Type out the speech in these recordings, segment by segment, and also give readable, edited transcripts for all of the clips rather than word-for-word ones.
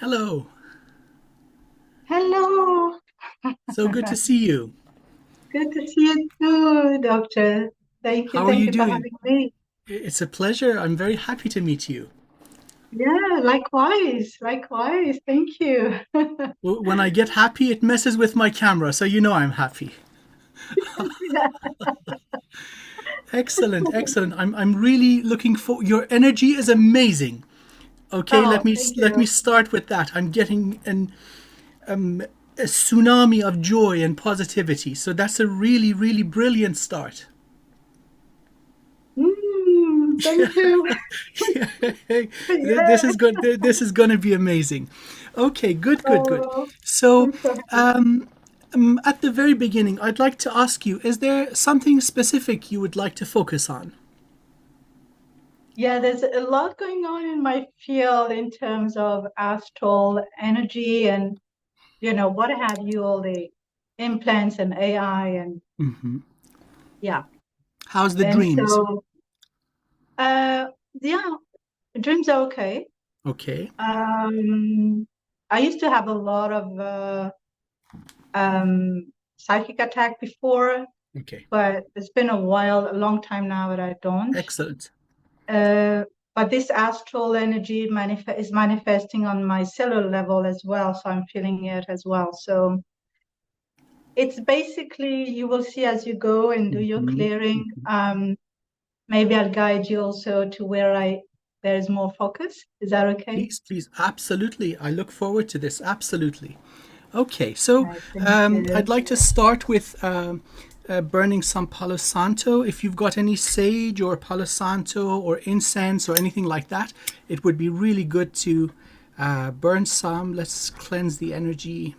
Hello. Hello. So good to see you. Good to see you too, Doctor. Thank you. How are Thank you you for doing? having me. It's a pleasure. I'm very happy to meet you. Yeah, likewise. Likewise. Thank you. When I get happy, it messes with my camera, so you know I'm happy. Yeah. Excellent, excellent. I'm really looking for your energy is amazing. Okay, Oh, thank let me you. start with that. I'm getting a tsunami of joy and positivity. So that's a really, really brilliant start. Thank you. This Yeah. is good. This is going to be amazing. Okay, good, good, good. Oh, So, I'm so happy. at the very beginning, I'd like to ask you: is there something specific you would like to focus on? Yeah, there's a lot going on in my field in terms of astral energy and, what have you, all the implants and AI and yeah. How's the And dreams? so, uh, yeah, dreams are okay. Okay, Um, I used to have a lot of psychic attack before, okay, but it's been a while, a long time now that I don't. excellent. Uh, but this astral energy is manifesting on my cellular level as well, so I'm feeling it as well. So it's basically you will see as you go and do your Mhm. clearing. Maybe I'll guide you also to where I there's more focus. Is that okay? Please, please, absolutely. I look forward to this. Absolutely. Okay, so Right, thank I'd you. like to start with burning some Palo Santo. If you've got any sage or Palo Santo or incense or anything like that, it would be really good to burn some. Let's cleanse the energy.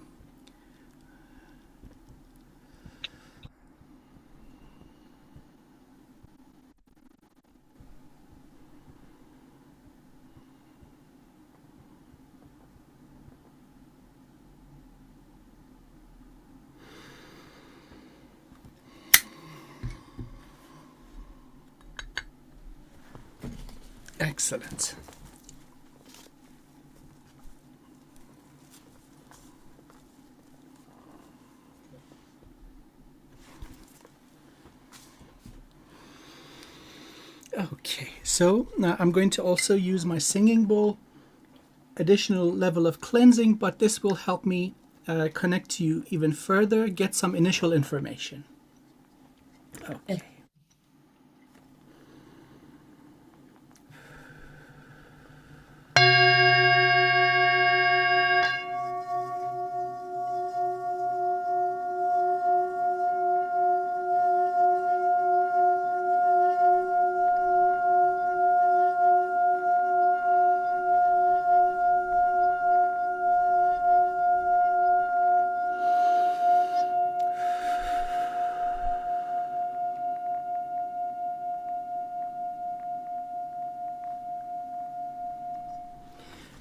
Excellent. Okay, so now I'm going to also use my singing bowl, additional level of cleansing, but this will help me connect to you even further, get some initial information. Yes. Okay.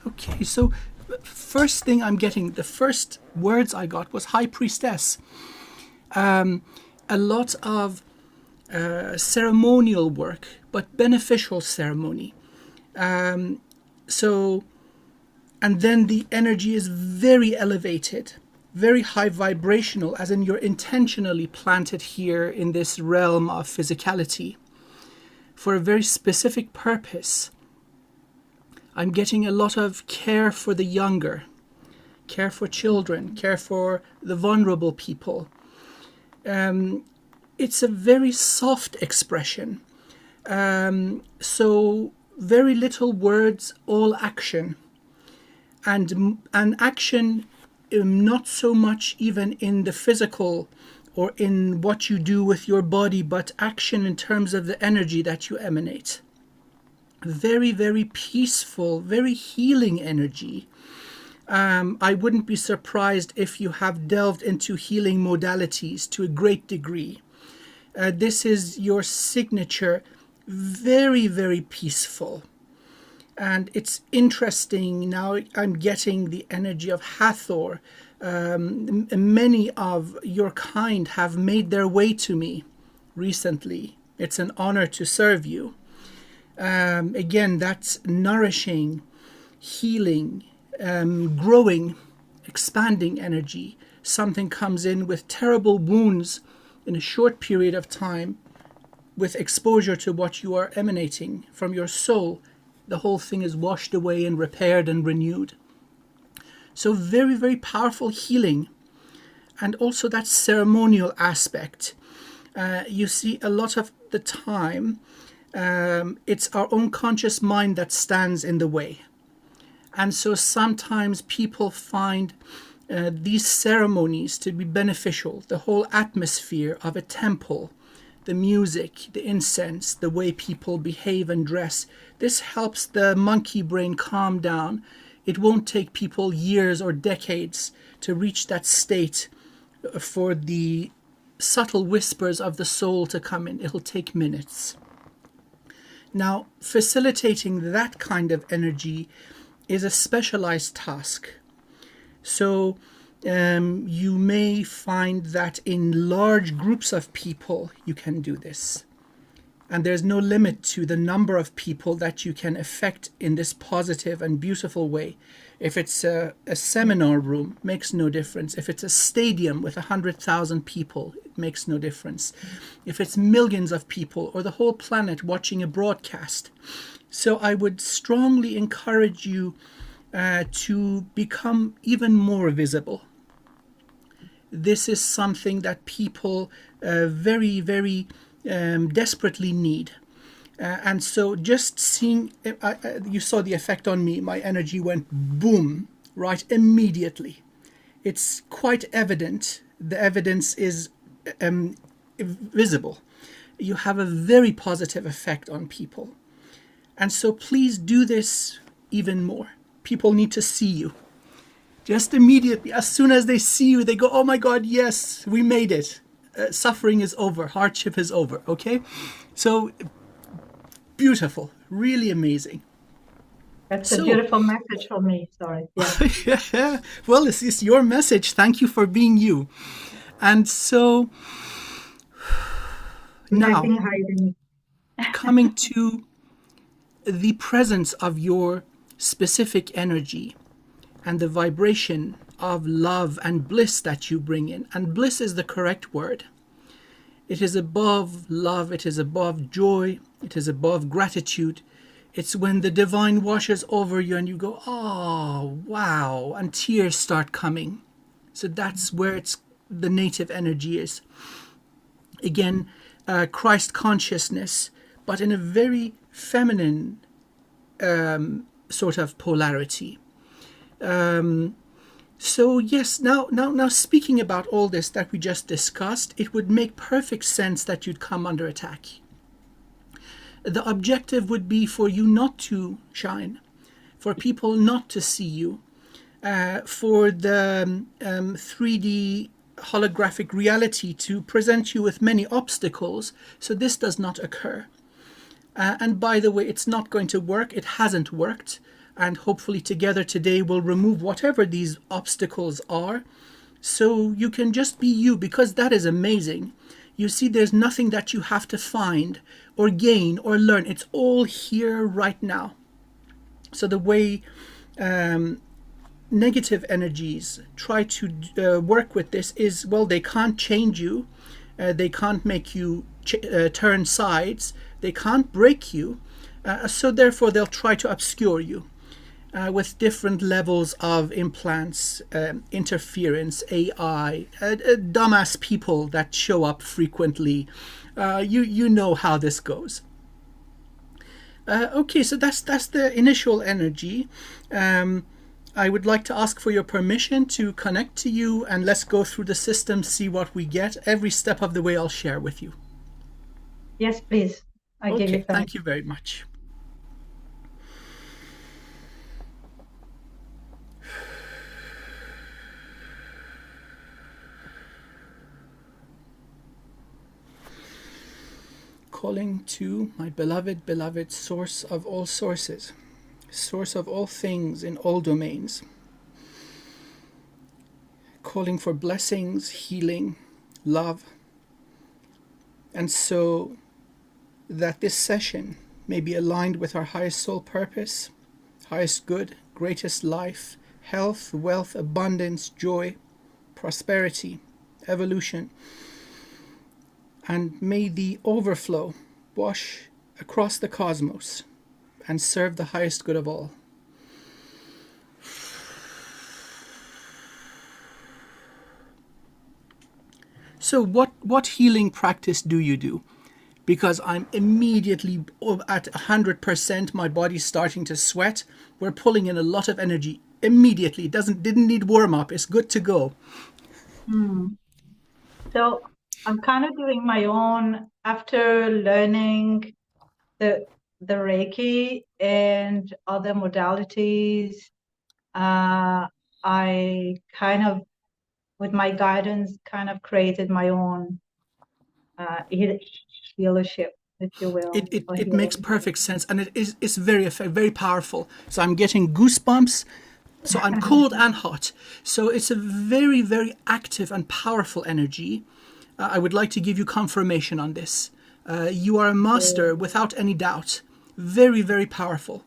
Okay, so first thing I'm getting, the first words I got was High Priestess. A lot of ceremonial work, but beneficial ceremony. So, and then the energy is very elevated, very high vibrational, as in you're intentionally planted here in this realm of physicality for a very specific purpose. I'm getting a lot of care for the younger, care for children, care for the vulnerable people. It's a very soft expression. So very little words, all action, and an action, not so much even in the physical or in what you do with your body, but action in terms of the energy that you emanate. Very, very peaceful, very healing energy. I wouldn't be surprised if you have delved into healing modalities to a great degree. This is your signature, very, very peaceful. And it's interesting now, I'm getting the energy of Hathor. Many of your kind have made their way to me recently. It's an honor to serve you. Again, that's nourishing, healing, growing, expanding energy. Something comes in with terrible wounds in a short period of time, with exposure to what you are emanating from your soul. The whole thing is washed away and repaired and renewed. So very, very powerful healing. And also that ceremonial aspect. You see, a lot of the time, it's our own conscious mind that stands in the way. And so sometimes people find these ceremonies to be beneficial. The whole atmosphere of a temple, the music, the incense, the way people behave and dress. This helps the monkey brain calm down. It won't take people years or decades to reach that state for the subtle whispers of the soul to come in. It'll take minutes. Now, facilitating that kind of energy is a specialized task. So you may find that in large groups of people you can do this. And there's no limit to the number of people that you can affect in this positive and beautiful way. If it's a seminar room, makes no difference. If it's a stadium with 100,000 people, it makes no difference. If it's millions of people or the whole planet watching a broadcast. So I would strongly encourage you to become even more visible. This is something that people very, very desperately need. And so just seeing, you saw the effect on me, my energy went boom, right, immediately. It's quite evident. The evidence is visible. You have a very positive effect on people. And so please do this even more. People need to see you. Just immediately, as soon as they see you, they go, oh my God, yes, we made it. Suffering is over. Hardship is over. Okay? So beautiful. Really amazing. That's a beautiful message for me. Sorry. Yeah. Yeah. Well, this is your message. Thank you for being you. And so now, coming to the presence of your specific energy and the vibration of love and bliss that you bring in. And bliss is the correct word. It is above love. It is above joy. It is above gratitude. It's when the divine washes over you and you go, oh, wow, and tears start coming. So that's where the native energy is. Again, Christ consciousness, but in a very feminine sort of polarity. So yes, now speaking about all this that we just discussed, it would make perfect sense that you'd come under attack. The objective would be for you not to shine, for people not to see you, for the 3D holographic reality to present you with many obstacles, so this does not occur. And by the way, it's not going to work. It hasn't worked. And hopefully together today we'll remove whatever these obstacles are. So you can just be you, because that is amazing. You see, there's nothing that you have to find or gain or learn. It's all here right now. So the way negative energies try to work with this is, well, they can't change you. They can't make you turn sides. They can't break you. So therefore they'll try to obscure you with different levels of implants, interference, AI, dumbass people that show up frequently. You know how this goes. Okay, so that's the initial energy. I would like to ask for your permission to connect to you, and let's go through the system, see what we get. Every step of the way I'll share with you. Yes, please. I give you Okay, thank you very much. Calling to my beloved source of all sources, source of all things in all domains. Calling for blessings, healing, love. And so that this session may be aligned with our highest soul purpose, highest good, greatest life, health, wealth, abundance, joy, prosperity, evolution. And may the overflow wash across the cosmos and serve the highest good of all. So what healing practice do you do? Because I'm immediately at 100%, my body's starting to sweat. We're pulling in a lot of energy immediately. Didn't need warm up. It's good to go. So I'm kind of doing my own after learning the Reiki and other modalities. I kind of, with my guidance, kind of created my own healership, if you will, or It makes healing. perfect sense, and it's very powerful. So I'm getting goosebumps. So I'm cold and hot. So it's a very active and powerful energy. I would like to give you confirmation on this. You are a master without any doubt. Very powerful.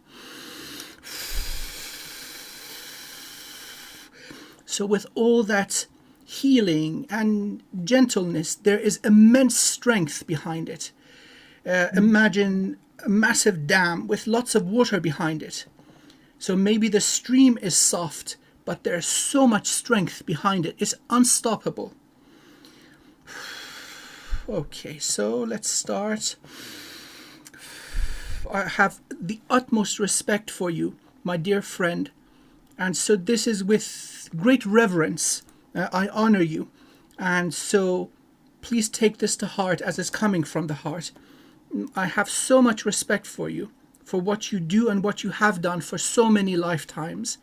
So with all that healing and gentleness, there is immense strength behind it. Imagine a massive dam with lots of water behind it. So maybe the stream is soft, but there's so much strength behind it. It's unstoppable. Okay, so let's start. I have the utmost respect for you, my dear friend. And so this is with great reverence. I honor you. And so please take this to heart as it's coming from the heart. I have so much respect for you, for what you do and what you have done for so many lifetimes.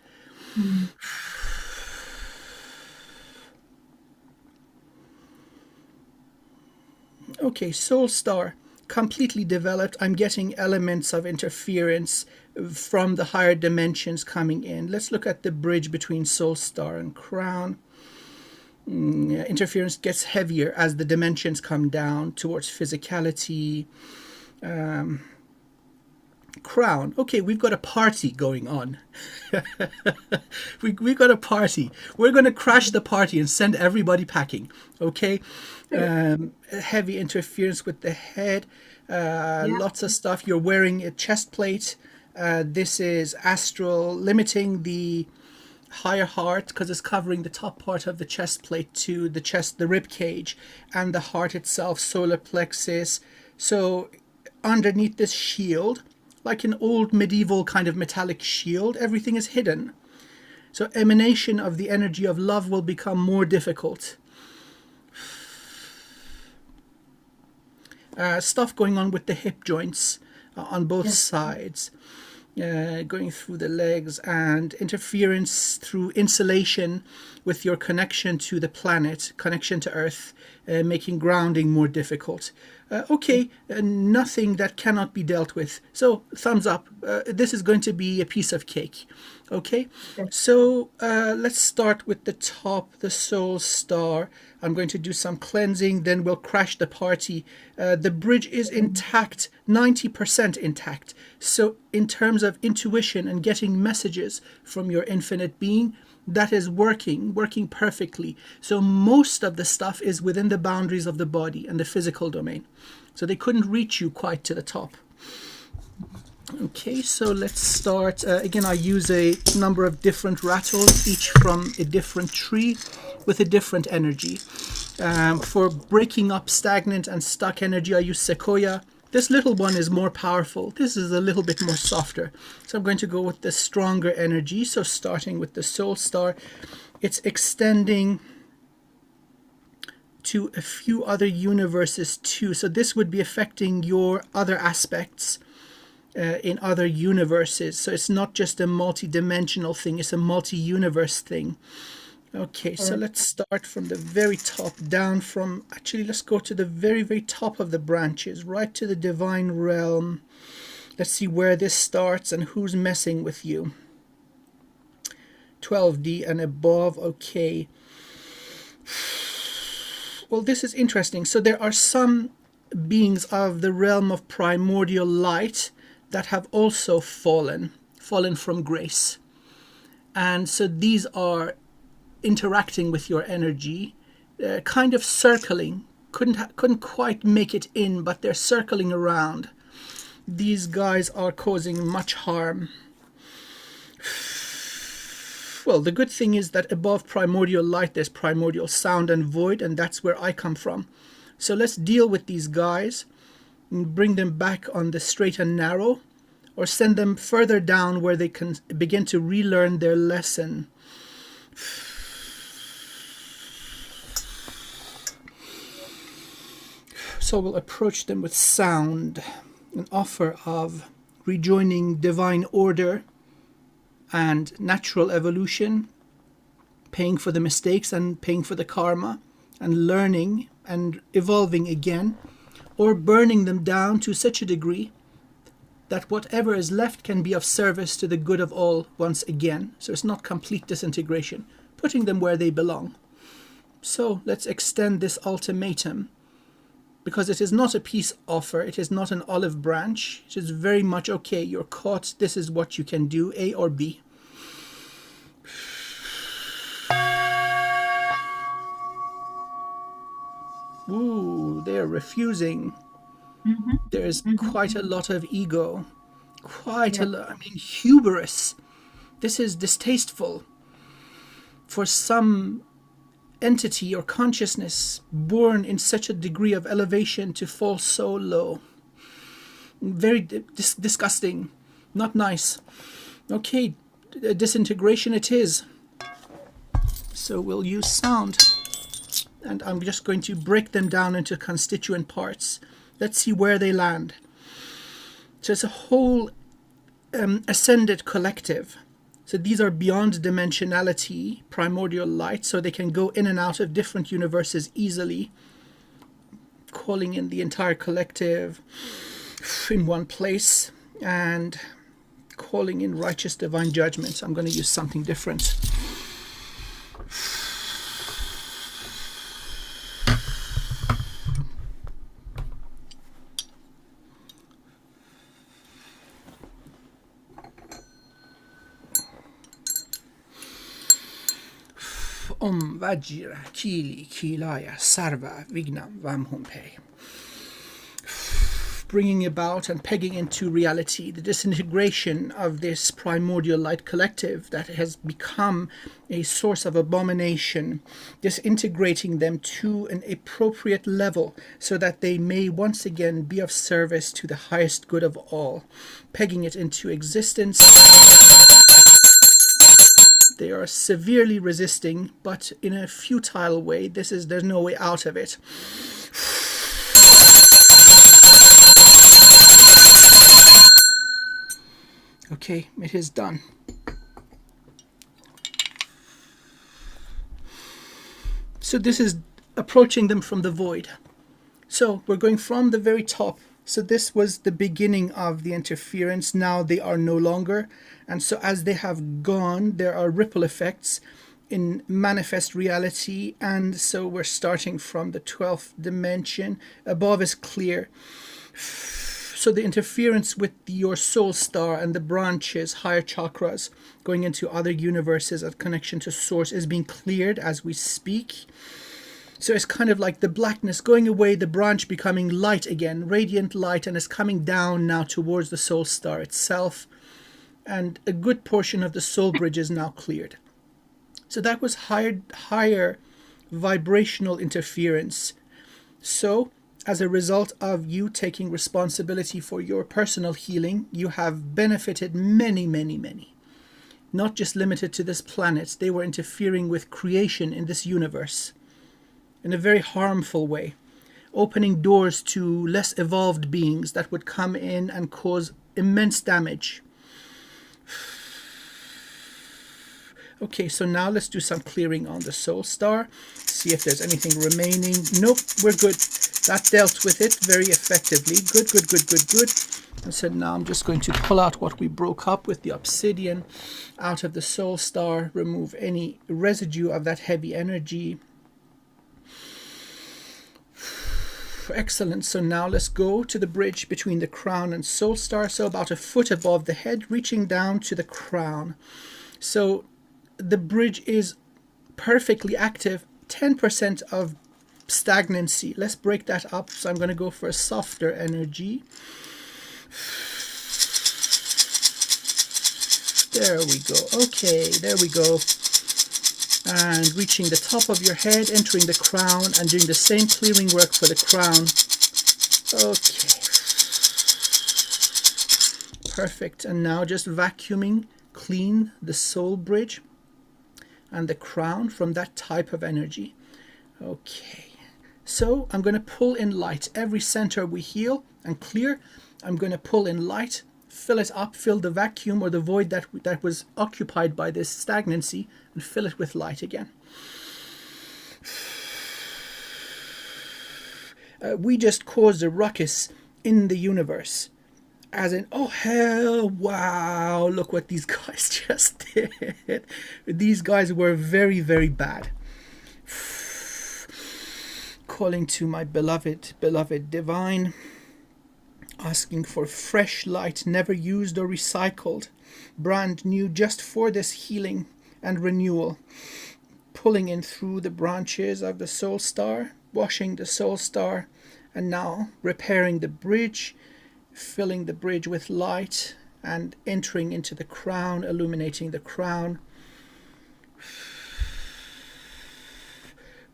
Okay, Soul Star, completely developed. I'm getting elements of interference from the higher dimensions coming in. Let's look at the bridge between Soul Star and Crown. Interference gets heavier as the dimensions come down towards physicality. Crown. Okay, we've got a party going on. we got a party. We're going to crash the party and send everybody packing. Okay. Heavy interference with the head. Lots of stuff. You're wearing a chest plate. This is astral, limiting the higher heart because it's covering the top part of the chest plate to the chest, the rib cage, and the heart itself, solar plexus. So underneath this shield, like an old medieval kind of metallic shield, everything is hidden. So emanation of the energy of love will become more difficult. Stuff going on with the hip joints on both sides. Going through the legs, and interference through insulation with your connection to the planet, connection to Earth, making grounding more difficult. Nothing that cannot be dealt with. So thumbs up. This is going to be a piece of cake. Okay, so let's start with the top, the Soul Star. I'm going to do some cleansing, then we'll crash the party. The bridge is intact, 90% intact. So in terms of intuition and getting messages from your infinite being, that is working perfectly. So most of the stuff is within the boundaries of the body and the physical domain. So they couldn't reach you quite to the top. Okay, so let's start. Again, I use a number of different rattles, each from a different tree with a different energy. For breaking up stagnant and stuck energy, I use sequoia. This little one is more powerful. This is a little bit more softer. So I'm going to go with the stronger energy. So starting with the Soul Star, it's extending to a few other universes too. So this would be affecting your other aspects in other universes. So it's not just a multi-dimensional thing, it's a multi-universe thing. Okay, so let's start from the very top down from, actually let's go to the very top of the branches, right to the divine realm. Let's see where this starts and who's messing with you. 12D and above, okay. Well, this is interesting. So there are some beings of the realm of primordial light that have also fallen from grace. And so these are interacting with your energy, kind of circling. Couldn't quite make it in, but they're circling around. These guys are causing much harm. Well, the good thing is that above primordial light, there's primordial sound and void, and that's where I come from. So let's deal with these guys and bring them back on the straight and narrow, or send them further down where they can begin to relearn their lesson. So we'll approach them with sound, an offer of rejoining divine order and natural evolution, paying for the mistakes and paying for the karma, and learning and evolving again, or burning them down to such a degree that whatever is left can be of service to the good of all once again. So it's not complete disintegration, putting them where they belong. So let's extend this ultimatum, because it is not a peace offer, it is not an olive branch. It is very much, okay, you're caught, this is what you can do, A or B. Ooh, they're refusing. There's quite a lot of ego, quite a lot, I mean, hubris. This is distasteful for some entity or consciousness born in such a degree of elevation to fall so low. Very disgusting, not nice. Okay, disintegration it is. So we'll use sound, and I'm just going to break them down into constituent parts. Let's see where they land. So it's a whole ascended collective. So these are beyond dimensionality, primordial light, so they can go in and out of different universes easily, calling in the entire collective in one place and calling in righteous divine judgment. I'm going to use something different. Vajra Kili Kilaya Sarva Vignam Vamhumpe. Bringing about and pegging into reality the disintegration of this primordial light collective that has become a source of abomination, disintegrating them to an appropriate level so that they may once again be of service to the highest good of all, pegging it into existence. They are severely resisting, but in a futile way. There's no way out of it. Okay, it is done. So this is approaching them from the void. So we're going from the very top. So this was the beginning of the interference. Now they are no longer. And so as they have gone, there are ripple effects in manifest reality. And so we're starting from the 12th dimension. Above is clear. So the interference with your soul star and the branches, higher chakras, going into other universes at connection to source is being cleared as we speak. So it's kind of like the blackness going away, the branch becoming light again, radiant light, and it's coming down now towards the soul star itself. And a good portion of the soul bridge is now cleared. So that was higher vibrational interference. So as a result of you taking responsibility for your personal healing, you have benefited many, many, many. Not just limited to this planet. They were interfering with creation in this universe in a very harmful way, opening doors to less evolved beings that would come in and cause immense damage. Okay, so now let's do some clearing on the soul star, see if there's anything remaining. Nope, we're good. That dealt with it very effectively. Good, good, good, good, good. And so now I'm just going to pull out what we broke up with the obsidian out of the soul star, remove any residue of that heavy energy. Excellent. So now let's go to the bridge between the crown and soul star. So about a foot above the head, reaching down to the crown. So the bridge is perfectly active. 10% of stagnancy. Let's break that up. So I'm going to go for a softer energy. There we go. Okay, there we go. And reaching the top of your head, entering the crown, and doing the same clearing work for the crown. Okay. Perfect. And now just vacuuming clean the soul bridge and the crown from that type of energy. Okay. So I'm going to pull in light. Every center we heal and clear, I'm going to pull in light, fill it up, fill the vacuum or the void that was occupied by this stagnancy, and fill it with light again. We just caused a ruckus in the universe. As in, oh hell, wow, look what these guys just did. These guys were very, very bad. Calling to my beloved divine, asking for fresh light, never used or recycled, brand new just for this healing and renewal. Pulling in through the branches of the soul star, washing the soul star, and now repairing the bridge, filling the bridge with light and entering into the crown, illuminating the crown.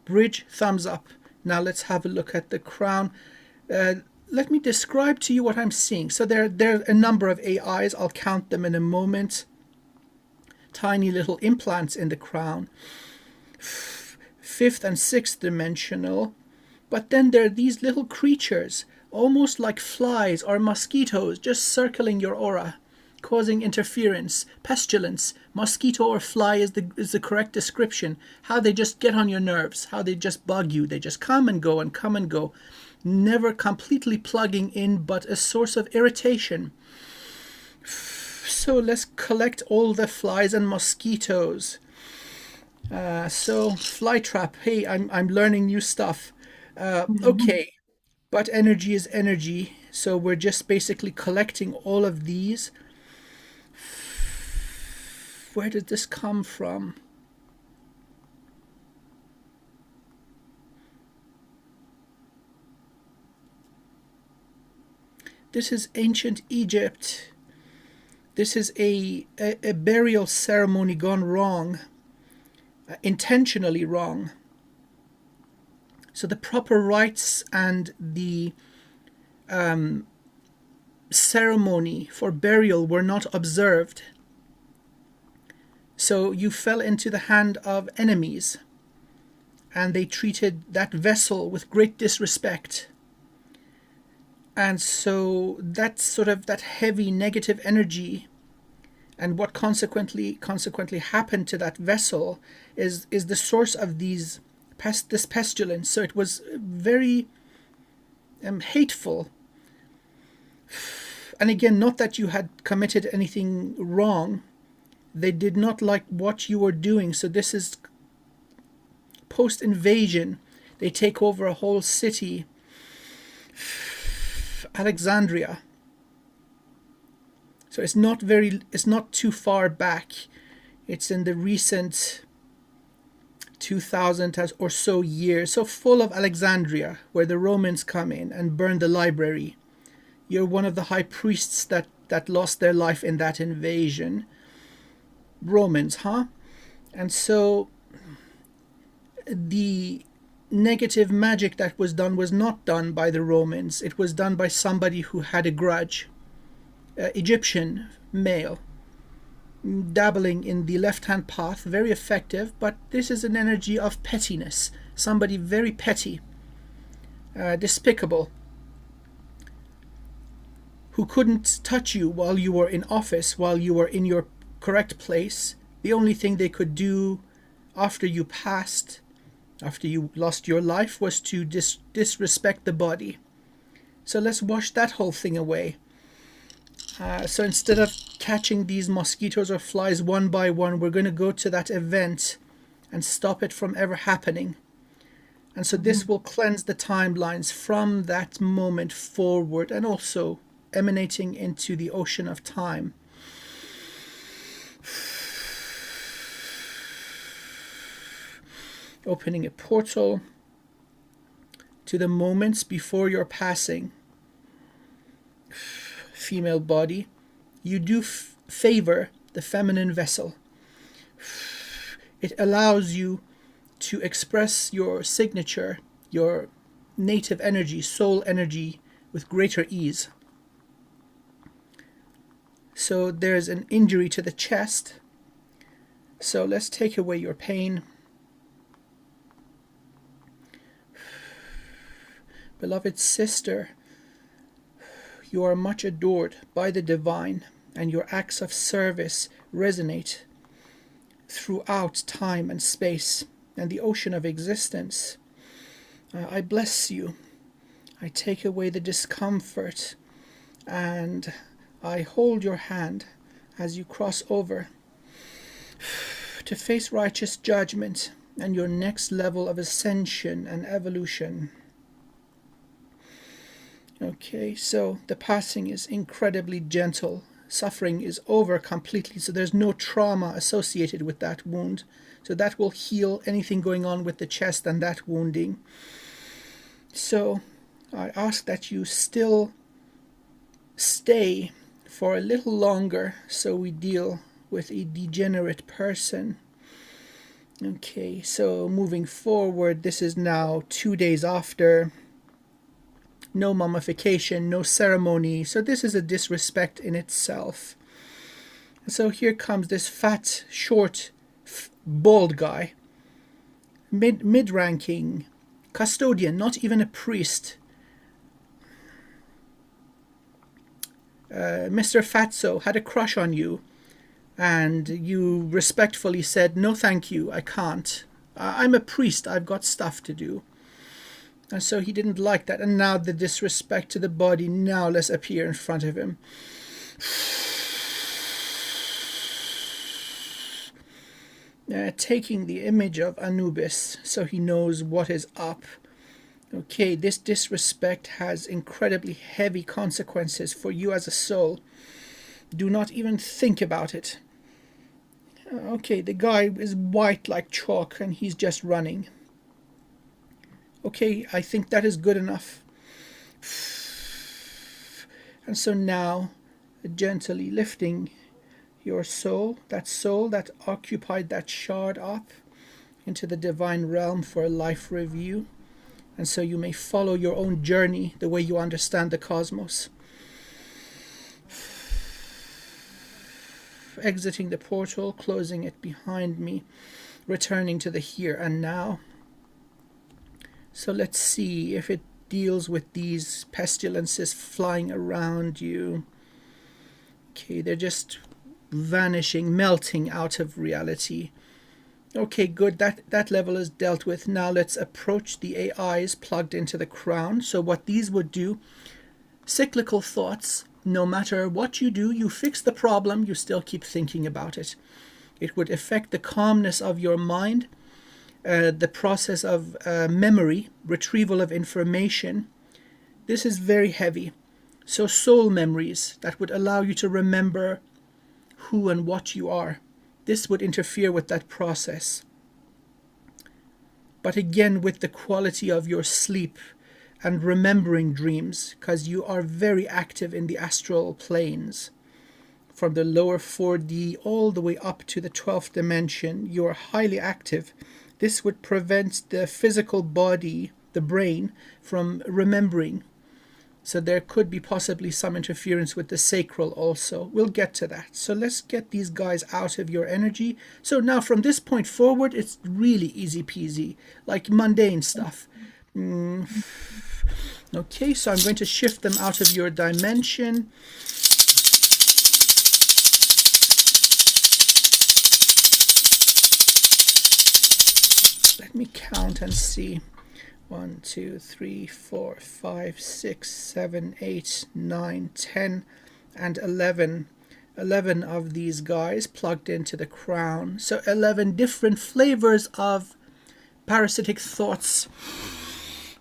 Bridge, thumbs up. Now let's have a look at the crown. Let me describe to you what I'm seeing. So there are a number of AIs. I'll count them in a moment. Tiny little implants in the crown. Fifth and sixth dimensional. But then there are these little creatures, almost like flies or mosquitoes, just circling your aura, causing interference, pestilence. Mosquito or fly is the correct description. How they just get on your nerves, how they just bug you. They just come and go and come and go, never completely plugging in, but a source of irritation. So let's collect all the flies and mosquitoes. So fly trap. Hey, I'm learning new stuff. Okay, but energy is energy, so we're just basically collecting all of these. Where did this come from? This is ancient Egypt. This is a burial ceremony gone wrong, intentionally wrong. So the proper rites and the ceremony for burial were not observed. So you fell into the hand of enemies, and they treated that vessel with great disrespect. And so that sort of that heavy negative energy, and what consequently happened to that vessel is the source of this pestilence. So it was very hateful. And again, not that you had committed anything wrong. They did not like what you were doing. So this is post-invasion. They take over a whole city. Alexandria. So it's not too far back. It's in the recent 2000 or so years. So full of Alexandria, where the Romans come in and burn the library. You're one of the high priests that lost their life in that invasion. Romans, huh? And so the negative magic that was done was not done by the Romans. It was done by somebody who had a grudge. Egyptian male, dabbling in the left-hand path, very effective, but this is an energy of pettiness. Somebody very petty, despicable, who couldn't touch you while you were in office, while you were in your correct place. The only thing they could do after you passed, after you lost your life, was to disrespect the body. So let's wash that whole thing away. So instead of catching these mosquitoes or flies one by one, we're going to go to that event and stop it from ever happening. And so this will cleanse the timelines from that moment forward, and also emanating into the ocean of time. opening a portal to the moments before your passing. Female body, you do favor the feminine vessel. It allows you to express your signature, your native energy, soul energy, with greater ease. So there's an injury to the chest. So let's take away your pain. Beloved sister, you are much adored by the divine, and your acts of service resonate throughout time and space and the ocean of existence. I bless you. I take away the discomfort, and I hold your hand as you cross over to face righteous judgment and your next level of ascension and evolution. Okay, so the passing is incredibly gentle. Suffering is over completely, so there's no trauma associated with that wound. So that will heal anything going on with the chest and that wounding. So I ask that you still stay for a little longer so we deal with a degenerate person. Okay, so moving forward, this is now 2 days after. No mummification, no ceremony. So this is a disrespect in itself. So here comes this fat, short, bald guy. Mid-ranking, custodian, not even a priest. Mr. Fatso had a crush on you, and you respectfully said, no thank you, I can't. I'm a priest, I've got stuff to do. And so he didn't like that. And now the disrespect to the body now let's appear in front of him. Taking the image of Anubis so he knows what is up. Okay, this disrespect has incredibly heavy consequences for you as a soul. Do not even think about it. Okay, the guy is white like chalk and he's just running. Okay, I think that is good enough. And so now, gently lifting your soul that occupied that shard up into the divine realm for a life review. And so you may follow your own journey the way you understand the cosmos. Exiting the portal, closing it behind me, returning to the here and now. So let's see if it deals with these pestilences flying around you. Okay, they're just vanishing, melting out of reality. Okay, good. That level is dealt with. Now let's approach the AIs plugged into the crown. So what these would do, cyclical thoughts, no matter what you do, you fix the problem, you still keep thinking about it. It would affect the calmness of your mind, the process of memory, retrieval of information. This is very heavy. So soul memories that would allow you to remember who and what you are. This would interfere with that process. But again, with the quality of your sleep and remembering dreams, because you are very active in the astral planes. From the lower 4D all the way up to the 12th dimension, you are highly active. This would prevent the physical body, the brain, from remembering. So there could be possibly some interference with the sacral also. We'll get to that. So let's get these guys out of your energy. So now from this point forward, it's really easy peasy, like mundane stuff. Okay, so I'm going to shift them out of your dimension. Let me count and see. 1, 2, 3, 4, 5, 6, 7, 8, 9, 10, and 11. 11 of these guys plugged into the crown. So 11 different flavors of parasitic thoughts.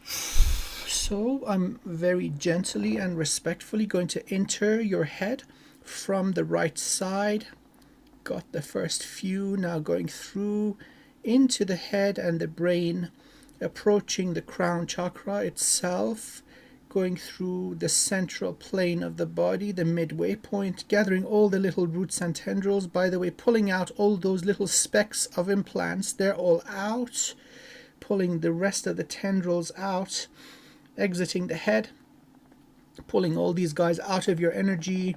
So I'm very gently and respectfully going to enter your head from the right side. Got the first few, now going through into the head and the brain, approaching the crown chakra itself, going through the central plane of the body, the midway point, gathering all the little roots and tendrils. By the way, pulling out all those little specks of implants, they're all out. Pulling the rest of the tendrils out, exiting the head, pulling all these guys out of your energy.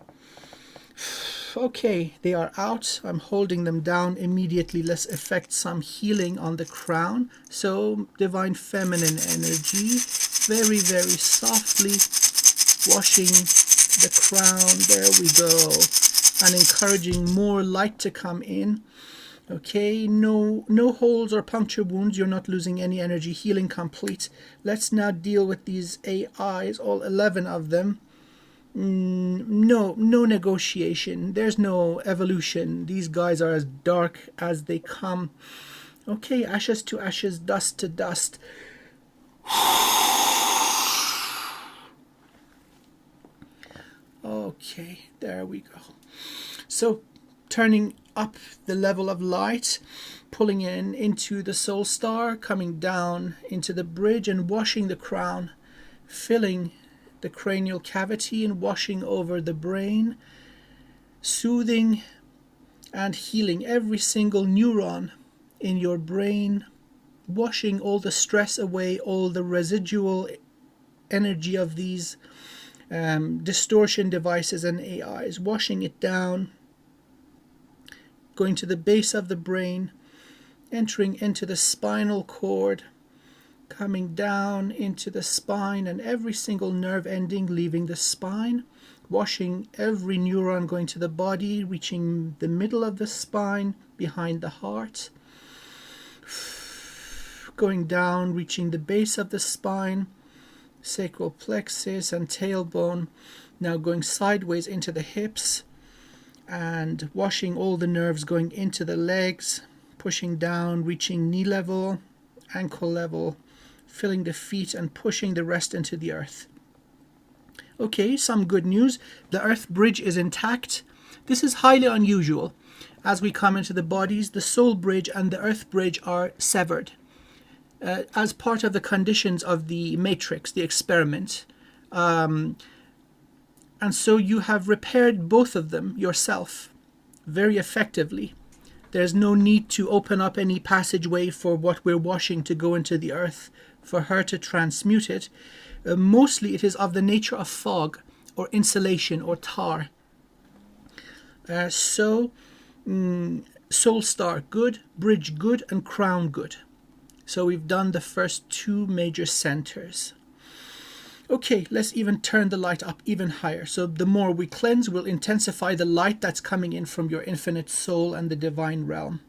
Okay, they are out. I'm holding them down immediately. Let's effect some healing on the crown. So, divine feminine energy, very, very softly washing the crown. There we go. And encouraging more light to come in. Okay, no holes or puncture wounds. You're not losing any energy. Healing complete. Let's now deal with these AIs, all 11 of them. No negotiation. There's no evolution. These guys are as dark as they come. Okay, ashes to ashes, dust to dust. Okay, there we go. So, turning up the level of light, pulling in into the soul star, coming down into the bridge and washing the crown, filling the cranial cavity and washing over the brain, soothing and healing every single neuron in your brain, washing all the stress away, all the residual energy of these distortion devices and AIs, washing it down, going to the base of the brain, entering into the spinal cord, coming down into the spine and every single nerve ending leaving the spine, washing every neuron going to the body, reaching the middle of the spine, behind the heart, going down, reaching the base of the spine, sacral plexus and tailbone, now going sideways into the hips, and washing all the nerves going into the legs, pushing down, reaching knee level, ankle level, filling the feet and pushing the rest into the earth. Okay, some good news. The earth bridge is intact. This is highly unusual. As we come into the bodies, the soul bridge and the earth bridge are severed. As part of the conditions of the matrix, the experiment. And so you have repaired both of them yourself very effectively. There's no need to open up any passageway for what we're washing to go into the earth, for her to transmute it. Mostly it is of the nature of fog or insulation or tar. Soul star good, bridge good, and crown good. So we've done the first two major centers. Okay, let's even turn the light up even higher. So the more we cleanse, we'll intensify the light that's coming in from your infinite soul and the divine realm.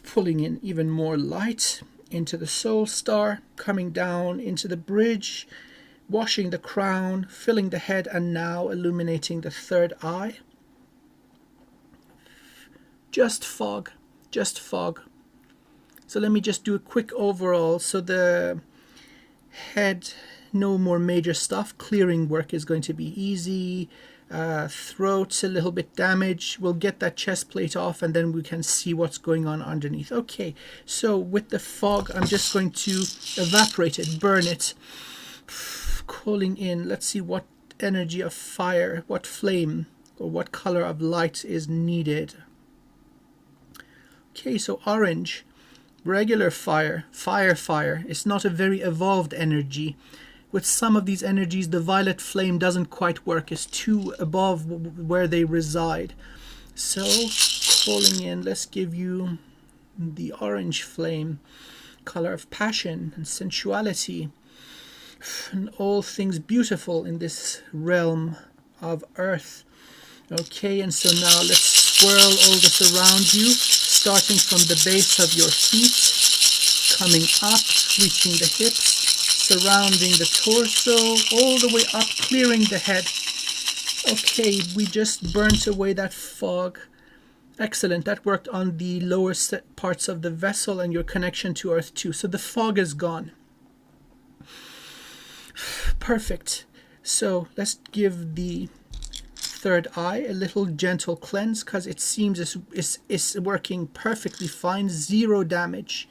Pulling in even more light into the soul star, coming down into the bridge, washing the crown, filling the head, and now illuminating the third eye. Just fog, just fog. So let me just do a quick overall. So the head, no more major stuff. Clearing work is going to be easy. Throat's a little bit damaged. We'll get that chest plate off and then we can see what's going on underneath. Okay, so with the fog, I'm just going to evaporate it, burn it. Calling in, let's see what energy of fire, what flame or what color of light is needed. Okay, so orange. Regular fire. It's not a very evolved energy. With some of these energies, the violet flame doesn't quite work. It's too above where they reside. So, calling in, let's give you the orange flame, color of passion and sensuality, and all things beautiful in this realm of earth. Okay, and so now let's swirl all this around you, starting from the base of your feet, coming up, reaching the hips, surrounding the torso, all the way up, clearing the head. Okay, we just burnt away that fog. Excellent, that worked on the lower parts of the vessel and your connection to earth too. So the fog is gone. Perfect. So let's give the third eye, a little gentle cleanse because it seems it's working perfectly fine, zero damage.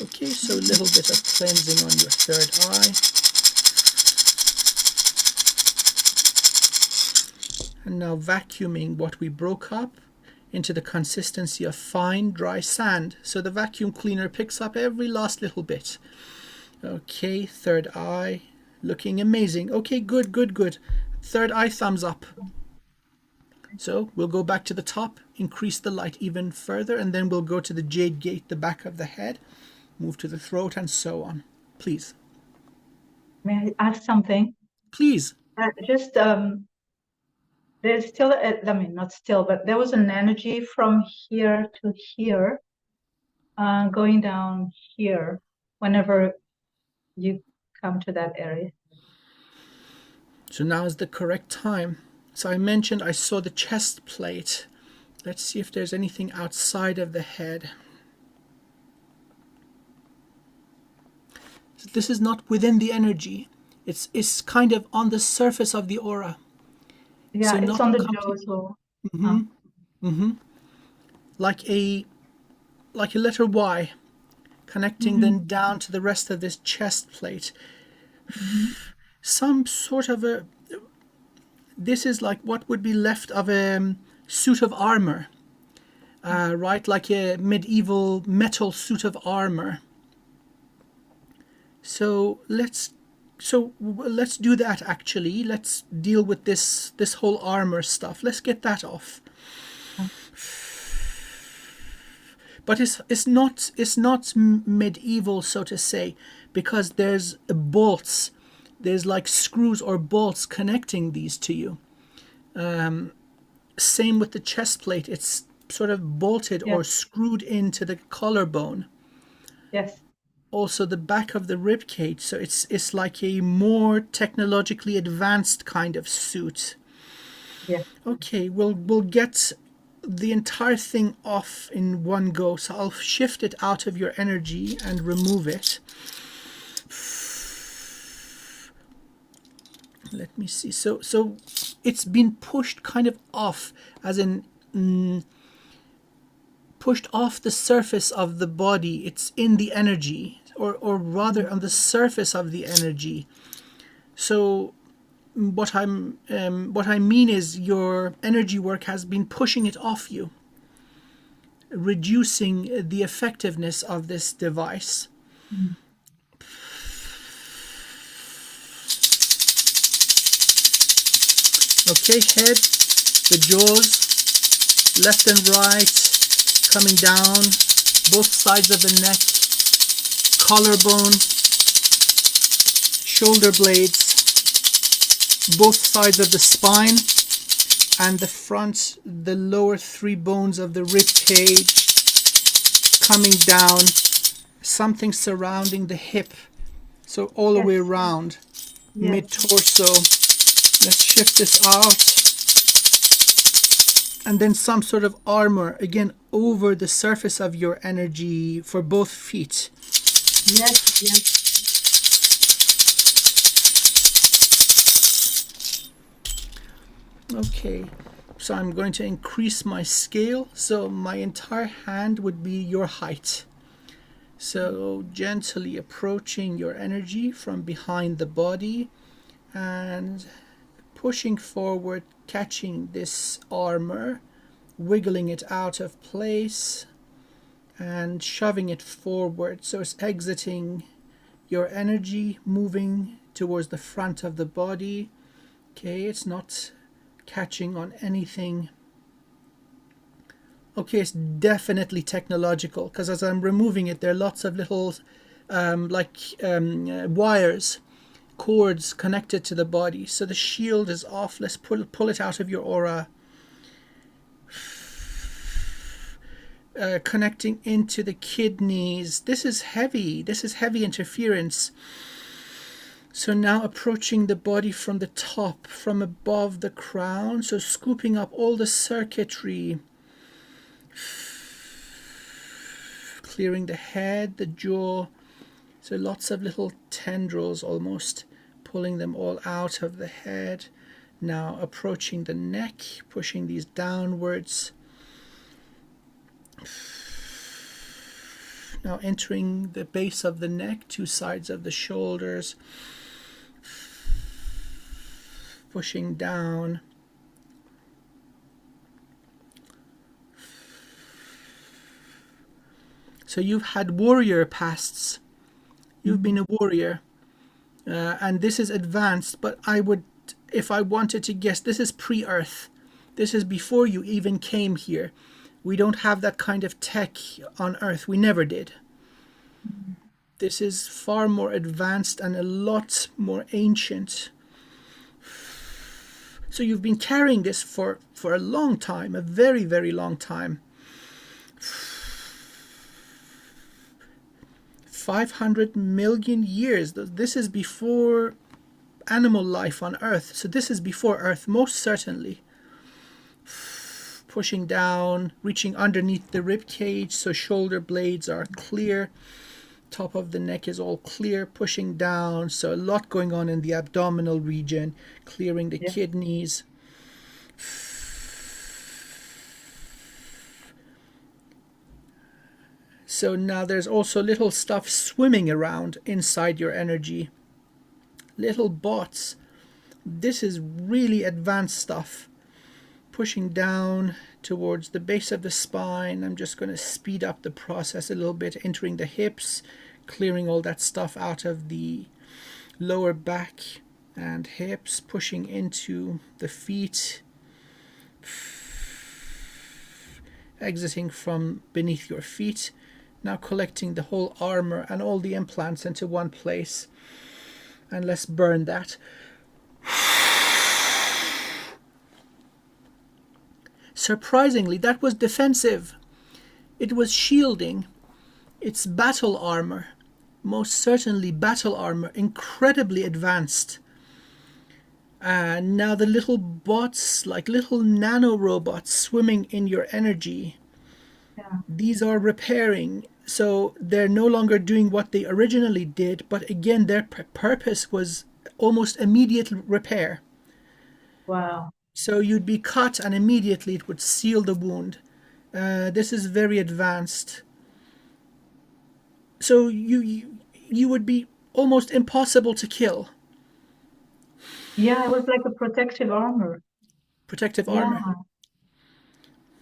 Okay, so a little bit of cleansing on your third eye. And now vacuuming what we broke up into the consistency of fine, dry sand. So the vacuum cleaner picks up every last little bit. Okay, third eye, looking amazing. Okay, good, good, good. Third eye, thumbs up. So we'll go back to the top, increase the light even further, and then we'll go to the jade gate, the back of the head, move to the throat, and so on. Please. May I ask something? Please. Just there's still, I mean, not still, but there was an energy from here to here, going down here whenever you come to that area. So now is the correct time. So I mentioned I saw the chest plate. Let's see if there's anything outside of the head. So this is not within the energy. It's kind of on the surface of the aura. Yeah, So it's not on the jaw, complete. so Like a letter Y, connecting then down to the rest of this chest plate. Some sort of a. This is like what would be left of a suit of armor, right? Like a medieval metal suit of armor. So let's do that actually. Let's deal with this whole armor stuff. Let's get that off. But it's not medieval, so to say, because there's bolts. There's like screws or bolts connecting these to you. Same with the chest plate. It's sort of bolted or yes, screwed into the collarbone. yes, Also the back of the rib cage. So it's like a more technologically advanced kind of suit. yes. Okay, we'll get the entire thing off in one go. So I'll shift it out of your energy and remove it. Let me see. So it's been pushed kind of off, as in pushed off the surface of the body. It's in the energy, or rather on the surface of the energy. So what I mean is your energy work has been pushing it off you, reducing the effectiveness of this device. Okay, head, the jaws, left and right, coming down, both sides of the neck, collarbone, shoulder blades, both sides of the spine, and the front, the lower three bones of the rib cage, coming down, something surrounding the hip, so all the way Yes, around, yes, mid-torso. Let's shift this out. And then some sort of armor, again, over the surface of your energy for both feet. yes, yes. Okay, so I'm going to increase my scale. So my entire hand would be your height. So gently approaching your energy from behind the body and pushing forward, catching this armor, wiggling it out of place and shoving it forward. So it's exiting your energy, moving towards the front of the body. Okay, it's not catching on anything. Okay, it's definitely technological, because as I'm removing it, there are lots of little wires, cords connected to the body. So the shield is off. Let's pull it out of your aura. Connecting into the kidneys. This is heavy. This is heavy interference. So now approaching the body from the top, from above the crown. So scooping up all the circuitry. Clearing the head, the jaw. So lots of little tendrils almost, pulling them all out of the head. Now approaching the neck, pushing these downwards. Now entering the base of the neck, two sides of the shoulders, pushing down. So you've had warrior pasts. You've been a warrior. And this is advanced, but I would, if I wanted to guess, this is pre-Earth. This is before you even came here. We don't have that kind of tech on Earth. We never did. This is far more advanced and a lot more ancient. So you've been carrying this for a long time, a very, very long time. 500 million years. This is before animal life on Earth. So this is before Earth, most certainly. Pushing down, reaching underneath the rib cage so shoulder blades are clear. Top of the neck is all clear, pushing down. So a lot going on in the abdominal region, clearing the kidneys. So now there's also little stuff swimming around inside your energy. Little bots. This is really advanced stuff. Pushing down towards the base of the spine. I'm just going to speed up the process a little bit, entering the hips, clearing all that stuff out of the lower back and hips, pushing into the feet, exiting from beneath your feet. Now collecting the whole armor and all the implants into one place. And let's burn that. Surprisingly, that was defensive. It was shielding. It's battle armor. Most certainly battle armor. Incredibly advanced. And now the little bots, like little nano robots swimming in your energy. Yeah. These are repairing. So they're no longer doing what they originally did. But again, their purpose was almost immediate repair. Wow. So you'd be cut and immediately it would seal the wound. This is very advanced. So you would be almost impossible to kill. Yeah, it was like a protective armor. Protective Yeah. armor.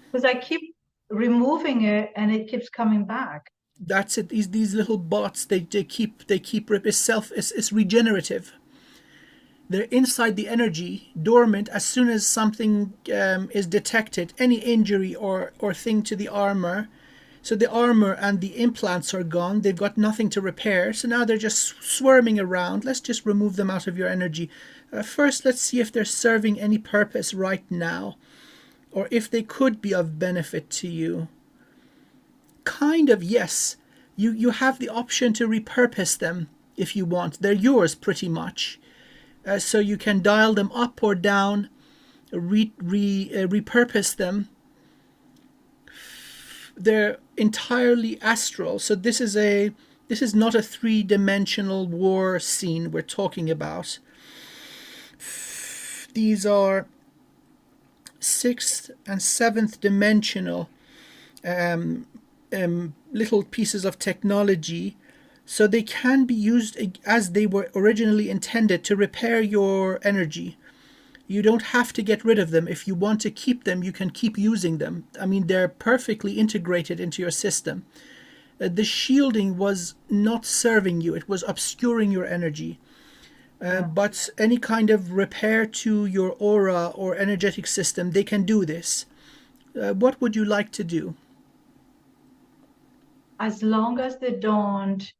Because I keep removing it and it keeps coming back. That's it. These little bots, they keep it's regenerative. They're inside the energy, dormant. As soon as something is detected, any injury or thing to the armor, so the armor and the implants are gone. They've got nothing to repair. So now they're just swarming around. Let's just remove them out of your energy. First, let's see if they're serving any purpose right now, or if they could be of benefit to you. Kind of, yes. You have the option to repurpose them if you want. They're yours pretty much. So you can dial them up or down, repurpose them. They're entirely astral. So this is not a three-dimensional war scene we're talking about. These are sixth and seventh dimensional little pieces of technology. So they can be used as they were originally intended to repair your energy. You don't have to get rid of them. If you want to keep them, you can keep using them. I mean, they're perfectly integrated into your system. The shielding was not serving you. It was obscuring your energy. But any kind of repair to your aura or energetic system, they can do this. What would you like to do? As long as they don't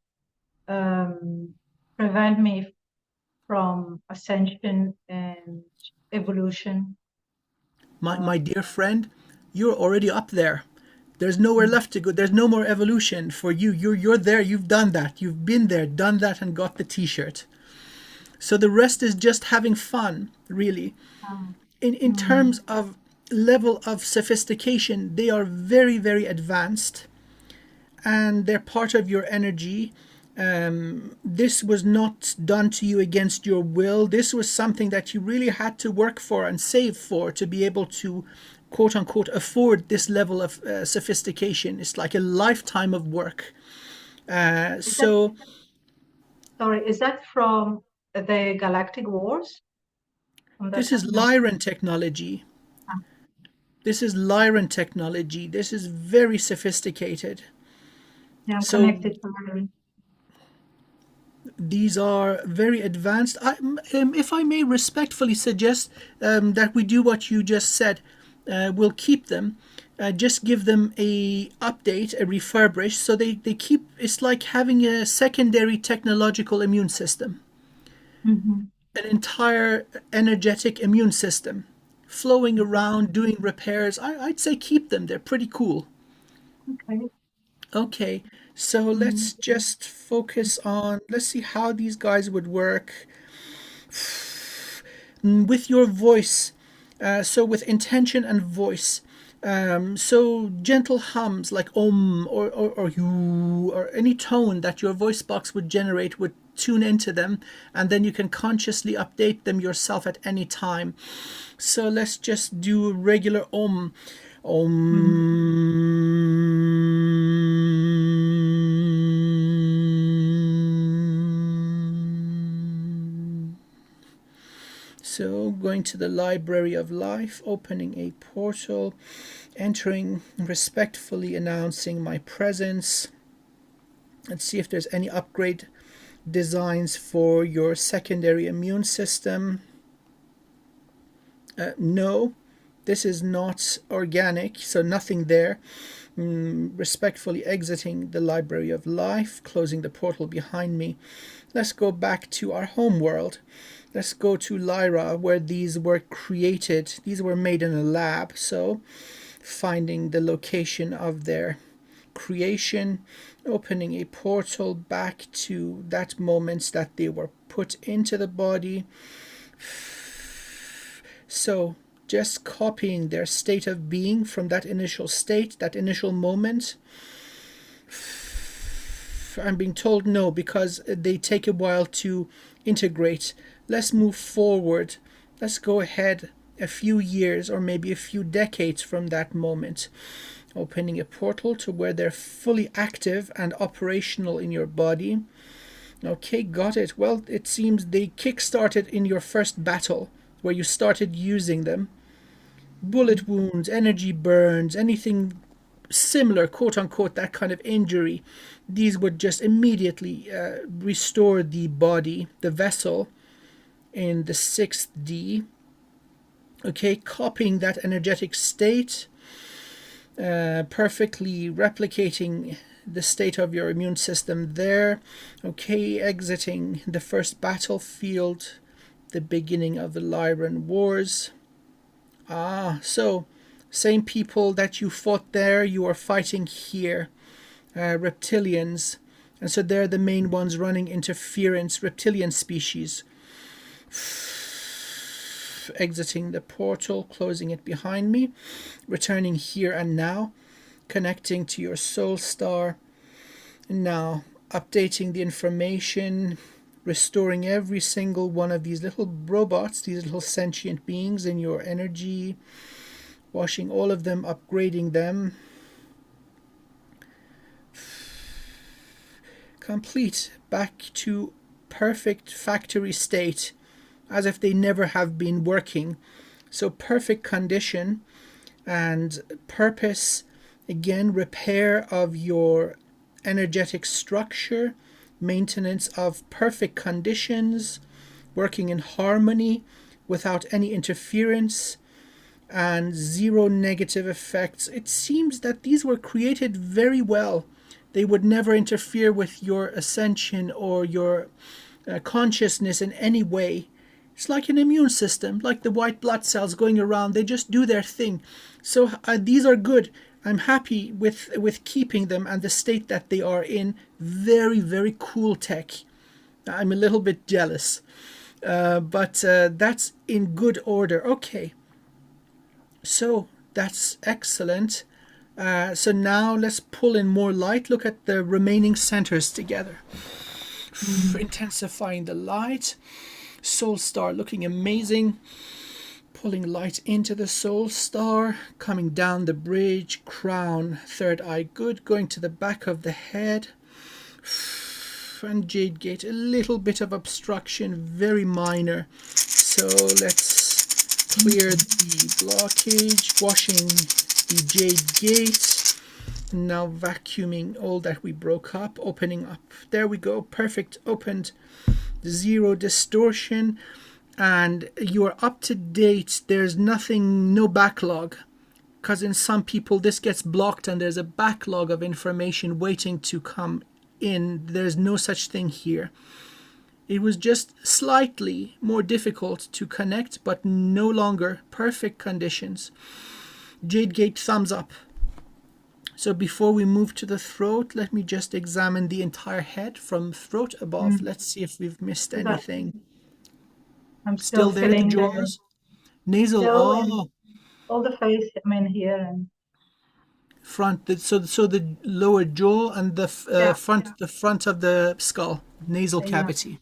prevent me from ascension and evolution. My dear friend, you're already up there. There's nowhere left to go. There's no more evolution for you. You're there. You've done that. You've been there, done that, and got the t-shirt. So the rest is just having fun, really. In terms of level of sophistication, they are very, very advanced, and they're part of your energy. This was not done to you against your will. This was something that you really had to work for and save for to be able to, quote unquote, afford this level of sophistication. It's like a lifetime of work. Is that, So sorry, is that from the Galactic Wars from that this is time? No. Lyran technology. Ah, This is Lyran technology. This is very sophisticated. yeah, I'm So connected to Hillary. these are very advanced. If I may respectfully suggest that we do what you just said, we'll keep them. Just give them a update, a refurbish, so they keep. It's like having a secondary technological immune system, Mm-hmm. an entire energetic immune system, flowing around, doing repairs. I'd say keep them. They're pretty cool. Okay. Okay, so Mm. let's just focus on. Let's see how these guys would work. With your voice, so with intention and voice, so gentle hums like or you or any tone that your voice box would generate would tune into them, and then you can consciously update them yourself at any time. So let's just do regular Mm. So, going to the Library of Life, opening a portal, entering, respectfully announcing my presence. Let's see if there's any upgrade designs for your secondary immune system. No, this is not organic, so nothing there. Respectfully exiting the Library of Life, closing the portal behind me. Let's go back to our home world. Let's go to Lyra, where these were created. These were made in a lab, so finding the location of their creation, opening a portal back to that moment that they were put into the body. So just copying their state of being from that initial state, that initial moment. I'm being told no because they take a while to integrate. Let's move forward. Let's go ahead a few years or maybe a few decades from that moment. Opening a portal to where they're fully active and operational in your body. Okay, got it. Well, it seems they kick-started in your first battle where you started using them. Bullet wounds, energy burns, anything similar, quote unquote, that kind of injury, these would just immediately restore the body, the vessel, in the 6th D. Okay, copying that energetic state, perfectly replicating the state of your immune system there. Okay, exiting the first battlefield, the beginning of the Lyran Wars. So same people that you fought there, you are fighting here. Reptilians. And so they're the main ones running interference, reptilian species. Exiting the portal, closing it behind me. Returning here and now. Connecting to your soul star. And now updating the information. Restoring every single one of these little robots, these little sentient beings in your energy. Washing all of them, upgrading them. Complete, back to perfect factory state, as if they never have been working. So perfect condition and purpose, again, repair of your energetic structure, maintenance of perfect conditions, working in harmony without any interference, and zero negative effects. It seems that these were created very well. They would never interfere with your ascension or your consciousness in any way. It's like an immune system, like the white blood cells going around. They just do their thing. So these are good. I'm happy with keeping them and the state that they are in. Very, very cool tech. I'm a little bit jealous. But that's in good order. Okay. So that's excellent. So now let's pull in more light. Look at the remaining centers together. Intensifying the light. Soul star looking amazing. Pulling light into the soul star, coming down the bridge, crown, third eye good, going to the back of the head. And jade gate, a little bit of obstruction, very minor. So let's clear the blockage, washing the jade gate. Now vacuuming all that we broke up, opening up. There we go, perfect, opened. Zero distortion. And you are up to date. There's nothing, no backlog. Because in some people this gets blocked and there's a backlog of information waiting to come in. There's no such thing here. It was just slightly more difficult to connect, but no longer perfect conditions. Jade gate, thumbs up. So before we move to the throat, let me just examine the entire head from throat above. Let's see if we've missed anything. I'm Still there, the feeling jaws? Nasal, still all the face, I mean, here and front. So the lower jaw and the front of the skull, nasal cavity.